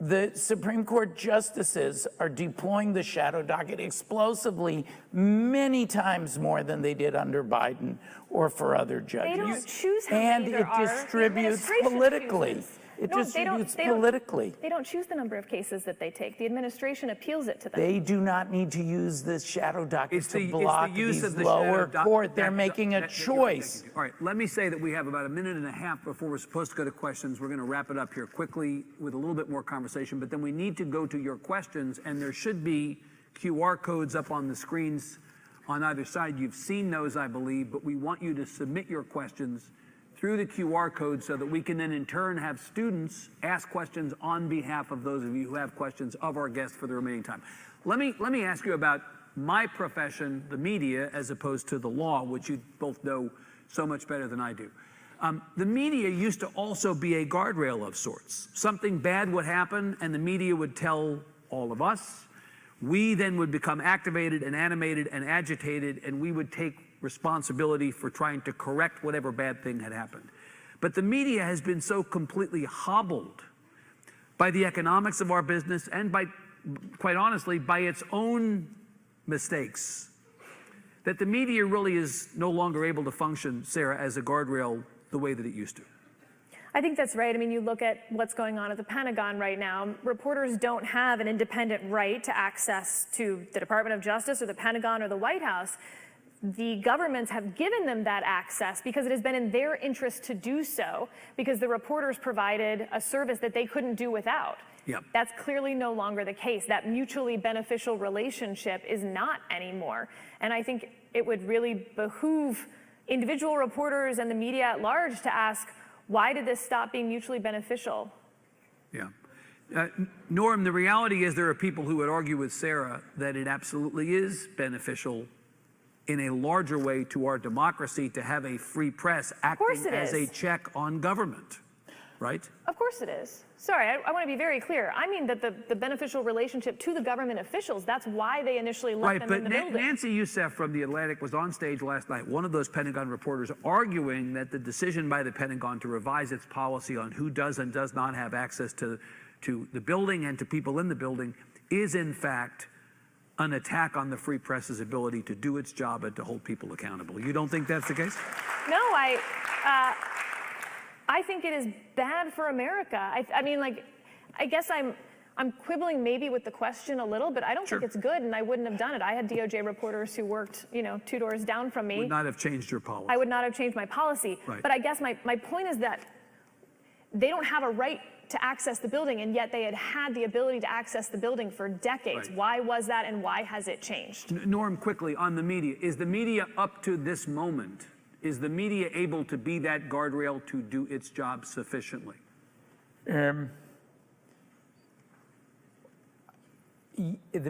the Supreme Court justices are deploying the shadow docket explosively many times more than they did under Biden or for other judges. They don't choose how and many there are. it The distributes administration politically. chooses. It No, distributes they don't- politically. They don't choose the number of cases that they take. The administration appeals it to them. They do not need to use the shadow docket It's to the block use these of the lower shadow court. They're that- making a that- choice. All right, let me say that we have about a minute and a half before we're supposed to go to questions. We're going to wrap it up here quickly with a little bit more conversation, but then we need to go to your questions, and there should be QR codes up on the screens on either side. You've seen those, I believe, but we want you to submit your questions through the QR code so that we can then in turn have students ask questions on behalf of those of you who have questions of our guests for the remaining time. Let me ask you about my profession, the media, as opposed to the law, which you both know so much better than I do. The media used to also be a guardrail of sorts. Something bad would happen and the media would tell all of us. We then would become activated and animated and agitated, and we would take responsibility for trying to correct whatever bad thing had happened. But the media has been so completely hobbled by the economics of our business and by, quite honestly, by its own mistakes, that the media really is no longer able to function, Sarah, as a guardrail the way that it used to. I think that's right. I mean, you look at what's going on at the Pentagon right now. Reporters don't have an independent right to access to the Department of Justice or the Pentagon or the White House. The governments have given them that access because it has been in their interest to do so, because the reporters provided a service that they couldn't do without. Yep. That's clearly no longer the case. That mutually beneficial relationship is not anymore. And I think it would really behoove individual reporters and the media at large to ask, why did this stop being mutually beneficial? Yeah. Norm, the reality is there are people who would argue with Sarah that it absolutely is beneficial in a larger way to our democracy to have a free press acting as a check on government, right? Of course it is. Sorry, I want to be very clear. I mean that the beneficial relationship to the government officials, that's why they initially let them in the building. Nancy Youssef from The Atlantic was on stage last night, one of those Pentagon reporters, arguing that the decision by the Pentagon to revise its policy on who does and does not have access to the building and to people in the building is in fact an attack on the free press's ability to do its job and to hold people accountable. You don't think that's the case? No, I think it is bad for America. I mean, like, I guess I'm quibbling maybe with the question a little, but I don't think it's good, and I wouldn't have done it. I had DOJ reporters who worked, 2 doors down from me. Would not have changed your policy. I would not have changed my policy. Right. But I guess my point is that they don't have a right to access the building, and yet they had the ability to access the building for decades. Right. Why was that, and why has it changed? Norm, quickly on the media, is the media up to this moment, is the media able to be that guardrail to do its job sufficiently? The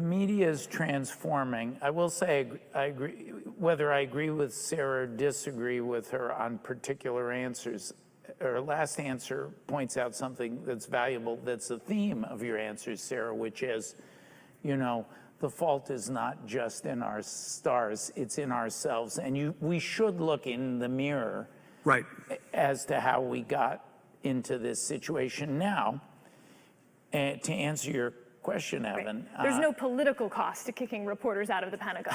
media is transforming. I will say I agree, whether I agree with Sarah or disagree with her on particular answers. Her last answer points out something that's valuable, that's the theme of your answers, Sarah, which is, the fault is not just in our stars, it's in ourselves. And we should look in the mirror Right. as to how we got into this situation now. And to answer your question, Evan, There's no political cost to kicking reporters out of the Pentagon.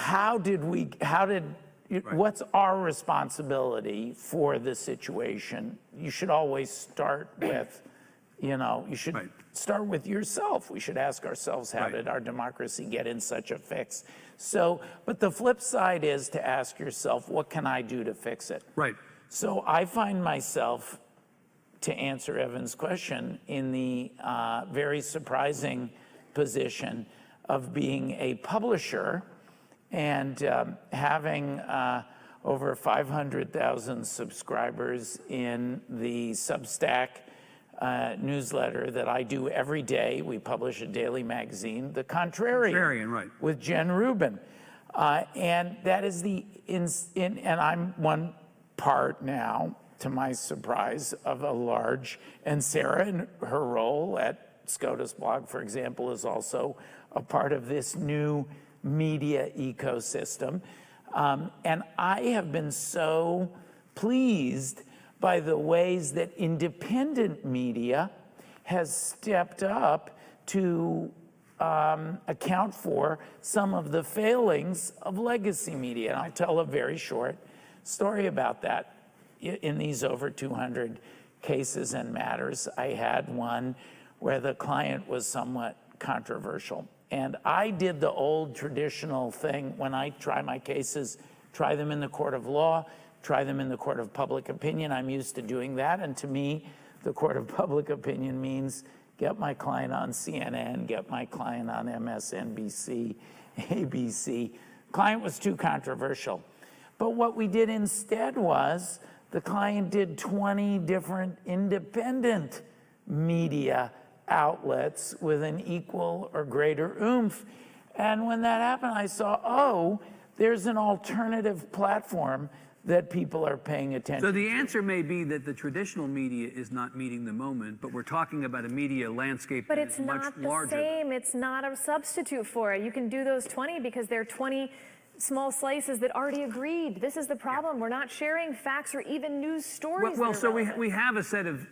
what's our responsibility for the situation? You should always start with, You know, you should Right. start with yourself. We should ask ourselves, how Right. did our democracy get in such a fix? So, but the flip side is to ask yourself, what can I do to fix it? Right. So I find myself, to answer Evan's question, in the very surprising position of being a publisher and having over 500,000 subscribers in the Substack newsletter that I do every day. We publish a daily magazine, The Contrarian, right. with Jen Rubin. And that is and I'm one part now, to my surprise, of a large, and Sarah in her role at SCOTUS Blog, for example, is also a part of this new media ecosystem. And I have been so pleased by the ways that independent media has stepped up to account for some of the failings of legacy media. And I'll tell a very short story about that. In these over 200 cases and matters, I had one where the client was somewhat controversial. And I did the old traditional thing when I try my cases, try them in the court of law, try them in the court of public opinion. I'm used to doing that. And to me, the court of public opinion means get my client on CNN, get my client on MSNBC, ABC. Client was too controversial. But what we did instead was the client did 20 different independent media outlets with an equal or greater oomph. And when that happened, I saw, oh, there's an alternative platform that people are paying attention to. So the answer may be that the traditional media is not meeting the moment, but we're talking about a media landscape But that it's is much not the larger. same. It's not a substitute for it. You can do those 20 because they're 20 small slices that already agreed. This is the problem. We're not sharing facts or even news stories. Well, that are so relevant. we have a set of,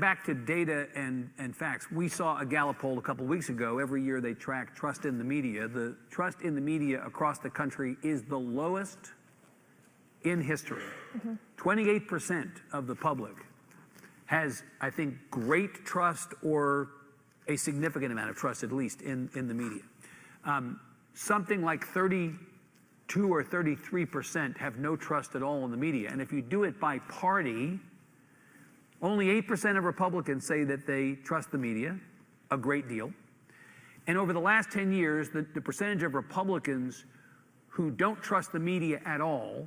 back to data and facts. We saw a Gallup poll a couple of weeks ago. Every year they track trust in the media. The trust in the media across the country is the lowest in history. 28% of the public has, I think, great trust or a significant amount of trust, at least, in the media. Something like 32 or 33% have no trust at all in the media. And if you do it by party, only 8% of Republicans say that they trust the media, a great deal. And over the last 10 years, the percentage of Republicans who don't trust the media at all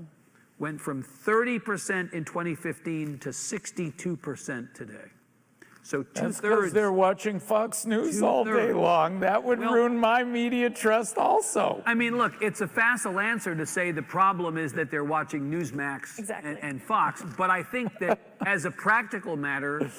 went from 30% in 2015 to 62% today. So That's because two-thirds. they're watching Fox News all day Two-thirds. long. That would Well- ruin my media trust also. I mean, look, it's a facile answer to say the problem is that they're watching Newsmax Exactly. and Fox, but I think that as a practical matter,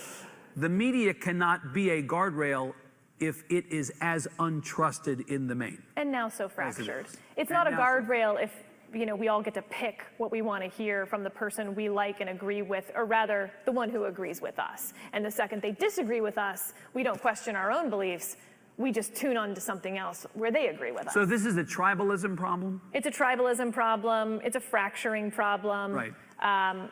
the media cannot be a guardrail if it is as untrusted in the main. And now so fractured. It's And not a now so- guardrail if we all get to pick what we want to hear from the person we like and agree with, or rather, the one who agrees with us. And the second they disagree with us, we don't question our own beliefs. We just tune on to something else where they agree with us. So this is a tribalism problem? It's a tribalism problem. It's a fracturing problem. Right. And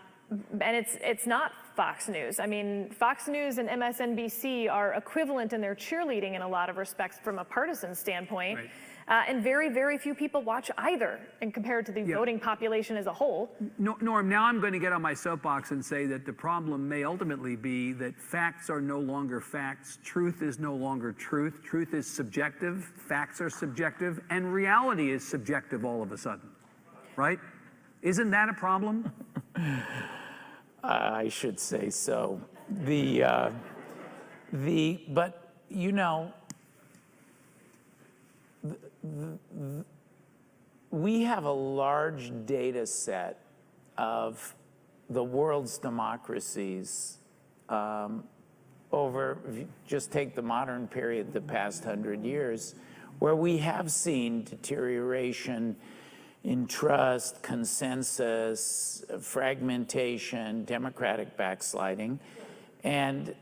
it's not Fox News. I mean, Fox News and MSNBC are equivalent in their cheerleading in a lot of respects from a partisan standpoint. Right. And very, very few people watch either, and compared to the voting population as a whole. Norm, now I'm going to get on my soapbox and say that the problem may ultimately be that facts are no longer facts, truth is no longer truth, truth is subjective, facts are subjective, and reality is subjective all of a sudden, right? Isn't that a problem? I should say so. But we have a large data set of the world's democracies over, if you just take the modern period, the past 100 years, where we have seen deterioration in trust, consensus, fragmentation, democratic backsliding. And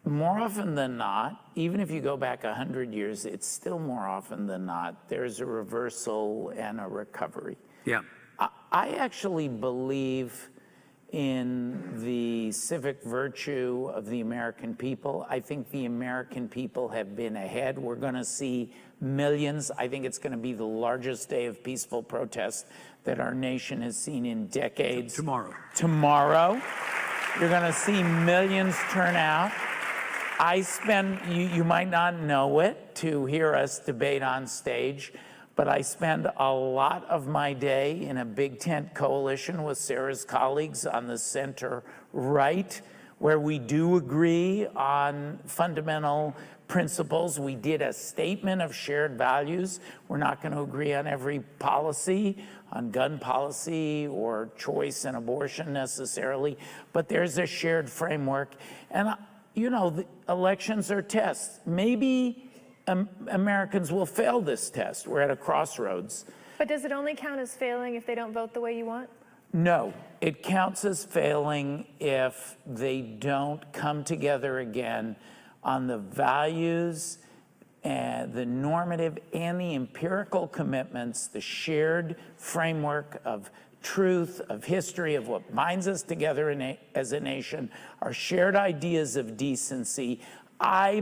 more often than not, even if you go back 100 years, it's still more often than not, there's a reversal and a recovery. Yeah. I actually believe in the civic virtue of the American people. I think the American people have been ahead. We're going to see millions. I think it's going to be the largest day of peaceful protest that our nation has seen in decades. Tomorrow. Tomorrow. You're going to see millions turn out. You might not know it to hear us debate on stage, but I spend a lot of my day in a big tent coalition with Sarah's colleagues on the center right, where we do agree on fundamental principles. We did a statement of shared values. We're not going to agree on every policy, on gun policy or choice and abortion necessarily, but there's a shared framework. And, you know, the elections are tests. Maybe Americans will fail this test. We're at a crossroads. But does it only count as failing if they don't vote the way you want? No, it counts as failing if they don't come together again on the values and the normative and the empirical commitments, the shared framework of truth, of history, of what binds us together as a nation, our shared ideas of decency. I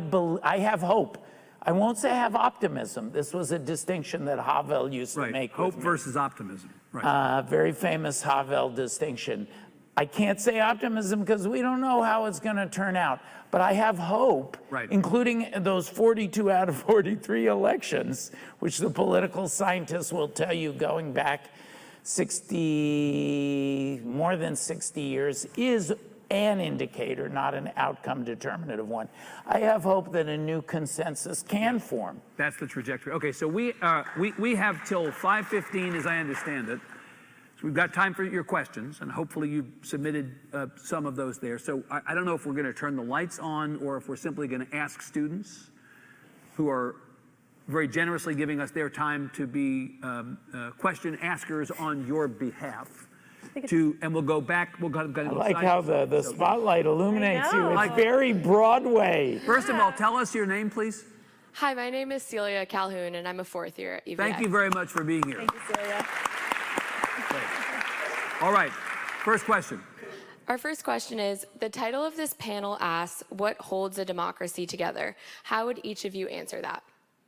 have hope. I won't say I have optimism. This was a distinction that Havel used to make. Hope versus optimism. Right. Very famous Havel distinction. I can't say optimism because we don't know how it's going to turn out. But I have hope, including those 42 out of 43 elections, which the political scientists will tell you going back more than 60 years is an indicator, not an outcome determinative one. I have hope that a new consensus can form. That's the trajectory. Okay, so we have till 5:15, as I understand it. So we've got time for your questions, and hopefully you submitted some of those there. So I don't know if we're going to turn the lights on or if we're simply going to ask students who are very generously giving us their time to be question askers on your behalf. And we'll go back. I like how the spotlight illuminates you. It's very Broadway. First of all, tell us your name, please. Hi, my name is Celia Calhoun, and I'm a fourth year at EVX. Thank you very much for being here. Thank you, Celia. All right, first question. Our first question is, the title of this panel asks, what holds a democracy together? How would each of you answer that?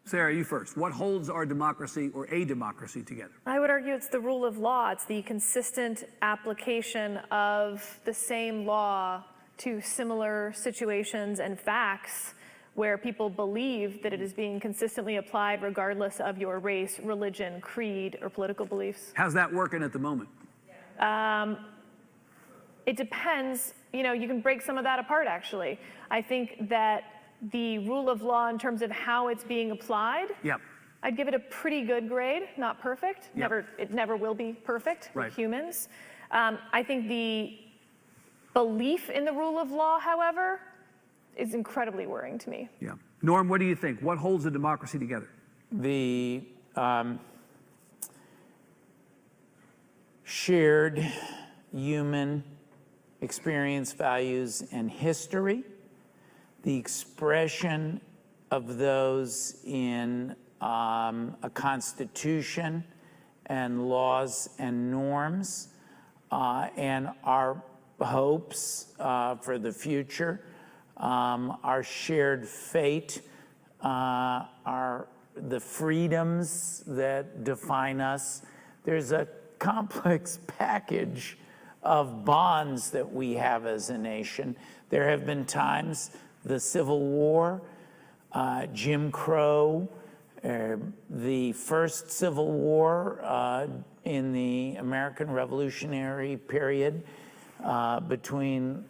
Sarah, you first. What holds our democracy or a democracy together? I would argue it's the rule of law. It's the consistent application of the same law to similar situations and facts where people believe that it is being consistently applied regardless of your race, religion, creed, or political beliefs. How's that working at the moment? It depends. You know, you can break some of that apart, actually. I think that the rule of law in terms of how it's being applied, I'd give it a pretty good grade, not perfect. It never will be perfect with humans. I think the belief in the rule of law, however, is incredibly worrying to me. Yeah. Norm, what do you think? What holds a democracy together? The shared human experience, values, and history, the expression of those in a constitution and laws and norms, and our hopes for the future, our shared fate, the freedoms that define us. There's a complex package of bonds that we have as a nation. There have been times, the Civil War, Jim Crow, the first Civil War in the American Revolutionary period between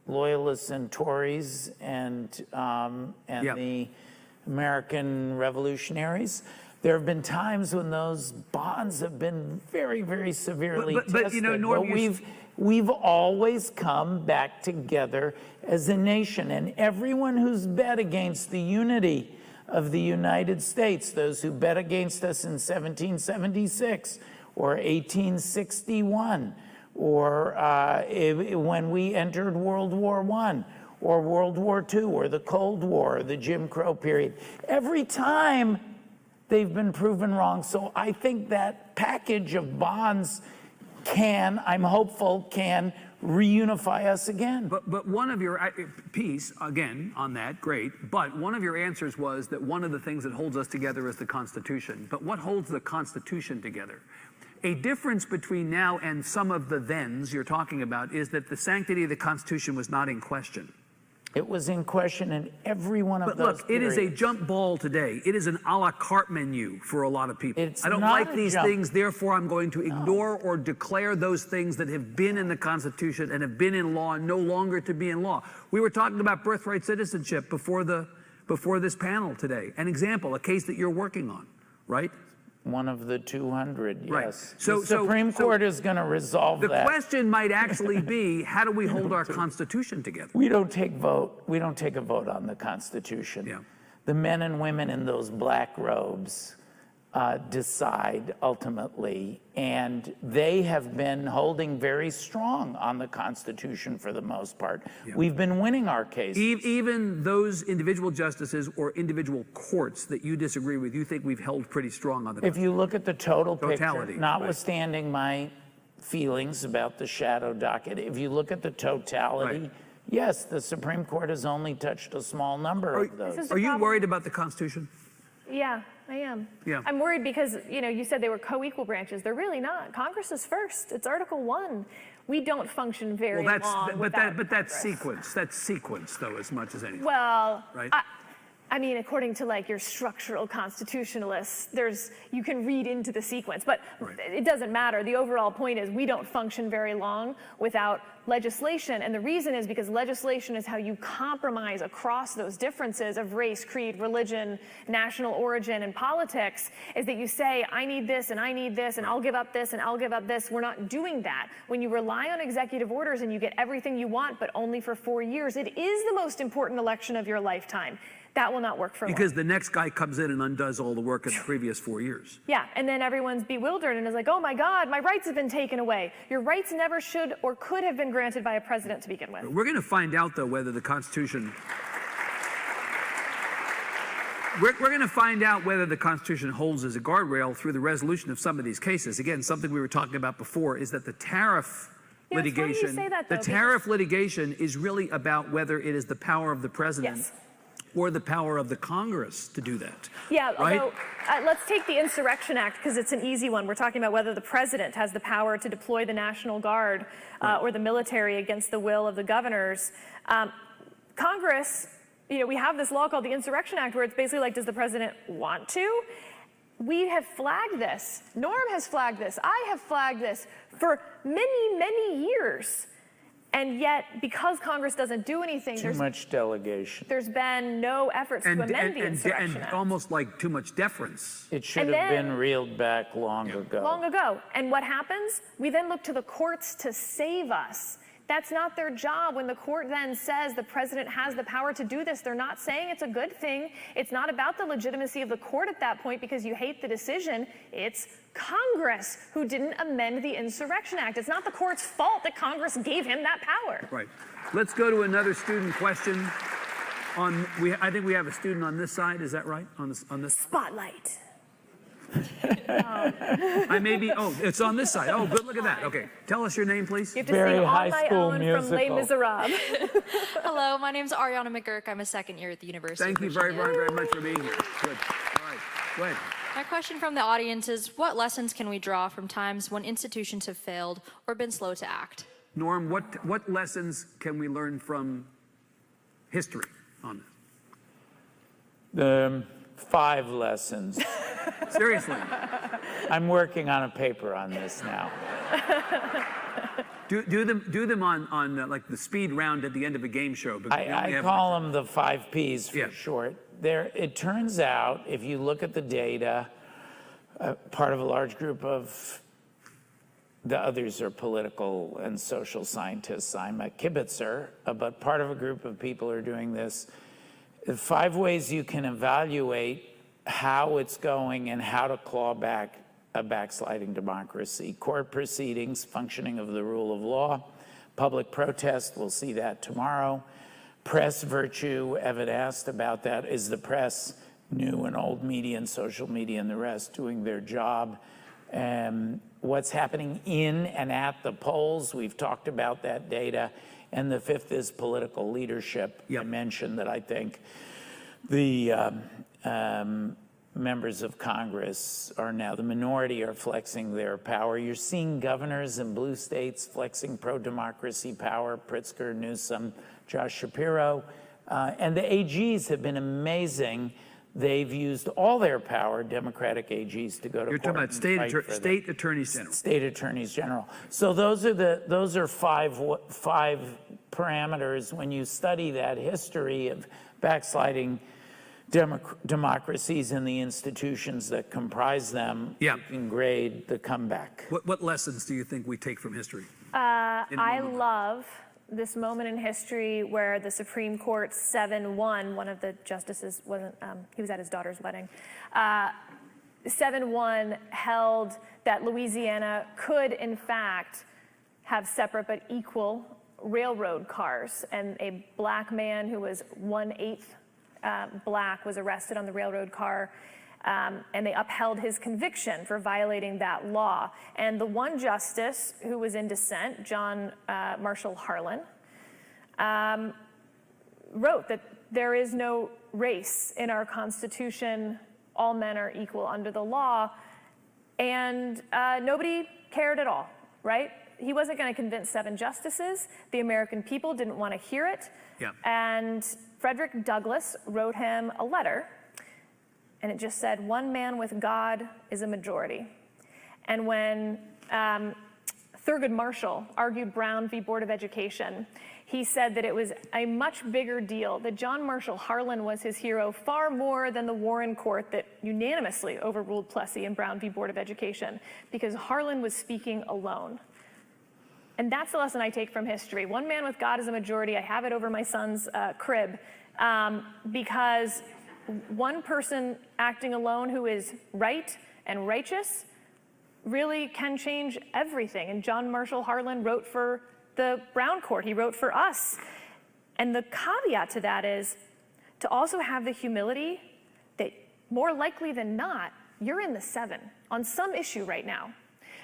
Loyalists and Tories and the American revolutionaries. There have been times when those bonds have been very, very severely tested. But you know, Norm, we've always come back together as a nation, and everyone who's bet against the unity of the United States, those who bet against us in 1776 or 1861, or when we entered World War I, or World War II, or the Cold War, or the Jim Crow period, every time they've been proven wrong. So I think that package of bonds I'm hopeful, can reunify us again. But one of your piece, again, on that, great, but one of your answers was that one of the things that holds us together is the Constitution. But what holds the Constitution together? A difference between now and some of the thens you're talking about is that the sanctity of the Constitution was not in question. It was in question in every one of But those look, it is a periods. jump ball today. It is an a la carte menu for a lot of people. It's I don't not like a these jump. things, therefore I'm going to ignore or declare those things that have been in the Constitution and have been in law no longer to be in law. We were talking about birthright citizenship before this panel today. An example, a case that you're working on, right? One of the 200, yes. Right. The Supreme Court is going to resolve The that. question might actually be, how do we hold our Constitution together? We don't take a vote on the Constitution. Yeah. The men and women in those black robes decide ultimately, and they have been holding very strong on the Constitution for the most part. Yeah. We've been winning our cases. Even those individual justices or individual courts that you disagree with, you think we've held pretty strong on the If you look at the totality, right. notwithstanding my feelings about the shadow docket, if you look at the totality, Right. yes, the Supreme Court has only touched a small number of those. This is the Are you problem. worried about the Constitution? Yeah, I am. Yeah. I'm worried because, you said they were co-equal branches. They're really not. Congress is first. It's Article 1. We don't function very Well, long without but that's Congress. sequence. That's sequence, though, as much as anything. Well, Right. I mean, according to like your structural constitutionalists, you can read into the sequence, but Right. it doesn't matter. The overall point is we don't function very long without legislation, and the reason is because legislation is how you compromise across those differences of race, creed, religion, national origin, and politics, is that you say, I need this, and I need this, and I'll give up this, and I'll give up this. We're not doing that. When you rely on executive orders and you get everything you want, but only for 4 years, it is the most important election of your lifetime. That will not work for long. Because the next guy comes in and undoes all the work of the previous 4 years. Yeah, and then everyone's bewildered and is like, oh my God, my rights have been taken away. Your rights never should or could have been granted by a president to begin with. We're going to find out, though, whether the Constitution... We're going to find out whether the Constitution holds as a guardrail through the resolution of some of these cases. Again, something we were talking about before is that the tariff Yeah, it's funny you litigation... say that, though, the tariff litigation is really about whether it is the power of the president... Yes. or the power of the Congress to do that. Yeah, right? although let's take the Insurrection Act because it's an easy one. We're talking about whether the president has the power to deploy the National Guard or the military against the will of the governors. Congress, we have this law called the Insurrection Act where it's basically like, does the president want to? We have flagged this. Norm has flagged this. I have flagged this for many, many years. And yet, because Congress doesn't do anything, Too much delegation. there's been no efforts to amend the Insurrection and Act. almost like too much deference. It should And have been then- reeled back long ago. Long ago. And what happens? We then look to the courts to save us. That's not their job. When the court then says the president has the power to do this, they're not saying it's a good thing. It's not about the legitimacy of the court at that point because you hate the decision. It's Congress who didn't amend the Insurrection Act. It's not the court's fault that Congress gave him that power. Right. Let's go to another student question. I think we have a student on this side. Is that right? On this. Spotlight. I may be. Oh, it's on this side. Oh, good. Look at that. Okay. Tell us your name, please. You have to Very sing high On My school Own from Les musical. Miserables. Hello, my name's Ariana McGurk. I'm a second year at the University Thank of you very, Virginia. very, very much for being here. Good. All right. Go ahead. My question from the audience is, what lessons can we draw from times when institutions have failed or been slow to act? Norm, what lessons can we learn from history on this? 5 lessons. Seriously. I'm working on a paper on this now. Do them on like the speed round at the end of a game show. Because we only I have- call them the 5 Ps for Yeah. short. It turns out, if you look at the data, part of a large group of the others are political and social scientists. I'm a kibitzer, but part of a group of people are doing this. 5 ways you can evaluate how it's going and how to claw back a backsliding democracy. Court proceedings, functioning of the rule of law, public protest, we'll see that tomorrow. Press virtue, Evan asked about that. Is the press, new and old media and social media and the rest, doing their job? what's happening in and at the polls. We've talked about that data. And the fifth is political leadership. I mentioned that I think the members of Congress are now, the minority are flexing their power. You're seeing governors in blue states flexing pro-democracy power, Pritzker, Newsom, Josh Shapiro. And the AGs have been amazing. They've used all their power, Democratic AGs, to go to You're court. talking about and fight for state attorneys general. State attorneys general. So those are five parameters. When you study that history of backsliding democracies and the institutions that comprise them, you can grade the comeback. What lessons do you think we take from history? I love this moment in history where the Supreme Court 7-1, one of the justices wasn't, he was at his daughter's wedding, 7-1 held that Louisiana could in fact have separate but equal railroad cars, and a black man who was 1/8 black was arrested on the railroad car, and they upheld his conviction for violating that law. And the one justice who was in dissent, John Marshall Harlan, wrote that there is no race in our Constitution. All men are equal under the law. And nobody cared at all, right? He wasn't going to convince 7 justices. The American people didn't want to hear it. And Frederick Douglass wrote him a letter, and it just said, "One man with God is a majority." And when Thurgood Marshall argued Brown v. Board of Education, he said that it was a much bigger deal, that John Marshall Harlan was his hero far more than the Warren Court that unanimously overruled Plessy and Brown v. Board of Education, because Harlan was speaking alone. And that's the lesson I take from history. One man with God is a majority. I have it over my son's crib, because one person acting alone who is right and righteous really can change everything. And John Marshall Harlan wrote for the Brown Court. He wrote for us. And the caveat to that is to also have the humility that more likely than not, you're in the 7 on some issue right now.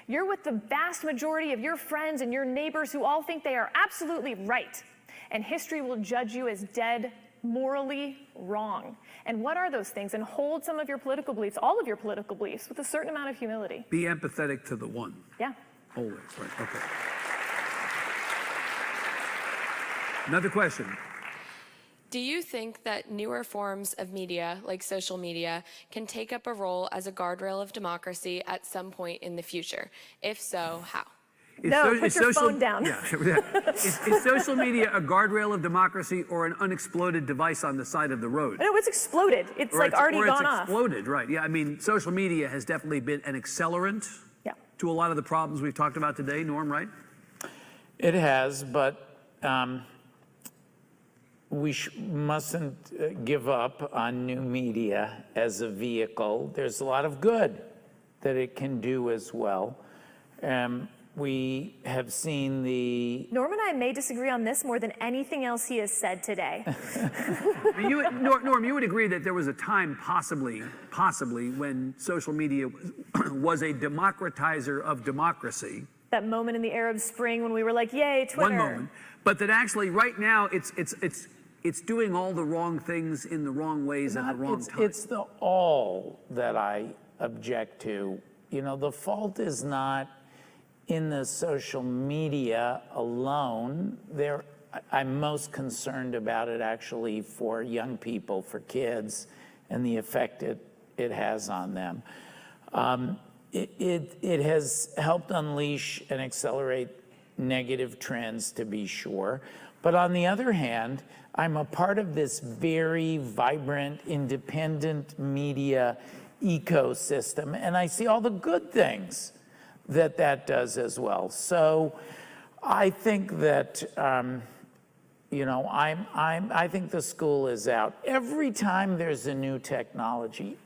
You're with the vast majority of your friends and your neighbors who all think they are absolutely right. And history will judge you as dead morally wrong. And what are those things? And hold some of your political beliefs, all of your political beliefs, with a certain amount of humility. Be empathetic to the one. Yeah. Always, right, okay. Another question. Do you think that newer forms of media, like social media, can take up a role as a guardrail of democracy at some point in the future? If so, how? Put your phone down. Yeah. Is social media a guardrail of democracy or an unexploded device on the side of the road? No, it's exploded. It's already gone off. It's exploded, right. Yeah, I mean, social media has definitely been an accelerant to a lot of the problems we've talked about today, Norm, right? It has, but we mustn't give up on new media as a vehicle. There's a lot of good that it can do as well. We have seen the... Norm and I may disagree on this more than anything else he has said today. Norm, you would agree that there was a time possibly when social media was a democratizer of democracy. That moment in the Arab Spring when we were like, yay, Twitter. One moment. But that actually right now it's doing all the wrong things in the wrong ways at the wrong time. It's the all that I object to. You know, the fault is not in the social media alone. I'm most concerned about it actually for young people, for kids, and the effect it has on them. It has helped unleash and accelerate negative trends, to be sure. But on the other hand, I'm a part of this very vibrant, independent media ecosystem, and I see all the good things that does as well. So I think that, I think the school is out. Every time there's a new technology,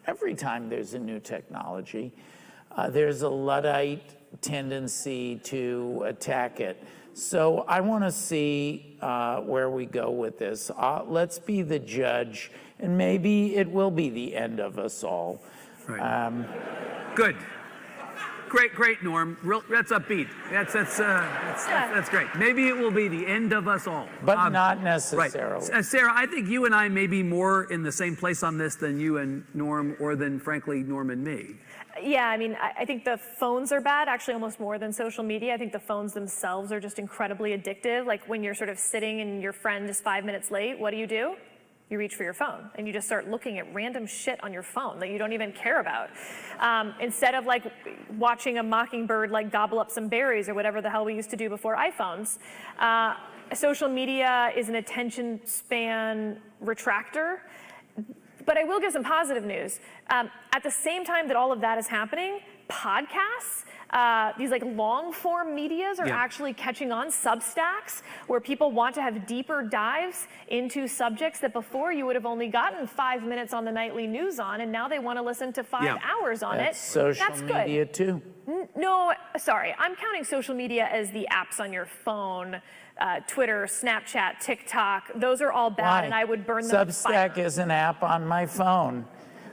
there's a Luddite tendency to attack it. So I want to see where we go with this. Let's be the judge, and maybe it will be the end of us all. Right. Good. Great, Norm. That's upbeat. That's great. Maybe it will be the end of us all. But not Right. necessarily. Sarah, I think you and I may be more in the same place on this than you and Norm, or than, frankly, Norm and me. Yeah, I mean, I think the phones are bad, actually almost more than social media. I think the phones themselves are just incredibly addictive. Like when you're sort of sitting and your friend is 5 minutes late, what do? You reach for your phone and you just start looking at random shit on your phone that you don't even care about. Instead of like watching a mockingbird like gobble up some berries or whatever the hell we used to do before iPhones. Social media is an attention span retractor. But I will give some positive news. At the same time that all of that is happening, podcasts, these like long form medias are actually catching on, Substacks, where people want to have deeper dives into subjects that before you would have only gotten 5 minutes on the nightly news on, and now they want to listen to 5 hours on That's it. social That's media good. too. No, sorry, I'm counting social media as the apps on your phone. Twitter, Snapchat, TikTok, those are all bad, and I would burn them. Substack is an app on my phone.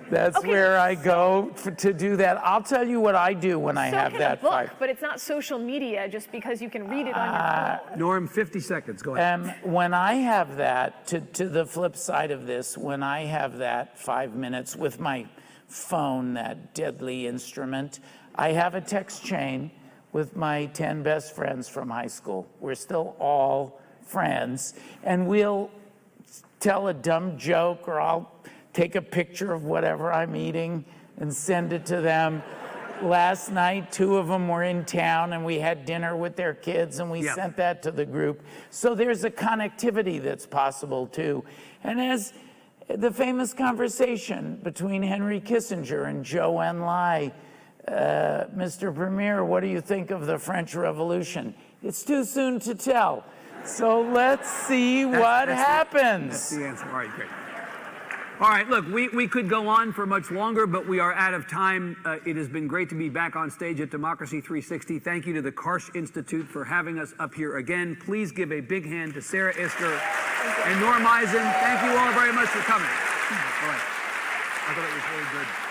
That's Okay. where I go to do that. I'll tell you what I do when I have that a book, fight. but it's not social media just because you can read it on your phone. Norm, 50 seconds. Go ahead. When I have that, to the flip side of this, when I have that 5 minutes with my phone, that deadly instrument, I have a text chain with my 10 best friends from high school. We're still all friends, and we'll tell a dumb joke, or I'll take a picture of whatever I'm eating and send it to them. Last night, 2 of them were in town, and we had dinner with their kids, and we sent that to the group. So there's a connectivity that's possible too. And as the famous conversation between Henry Kissinger and Zhou Enlai, Mr. Premier, what do you think of the French Revolution? It's too soon to tell. So let's see what happens. That's the answer. All right, great. All right, look, we could go on for much longer, but we are out of time. It has been great to be back on stage at Democracy 360. Thank you to the Karsh Institute for having us up here again. Please give a big hand to Sarah Isker and Norm Eisen. Thank you all very much for coming. All right. I thought it was very good.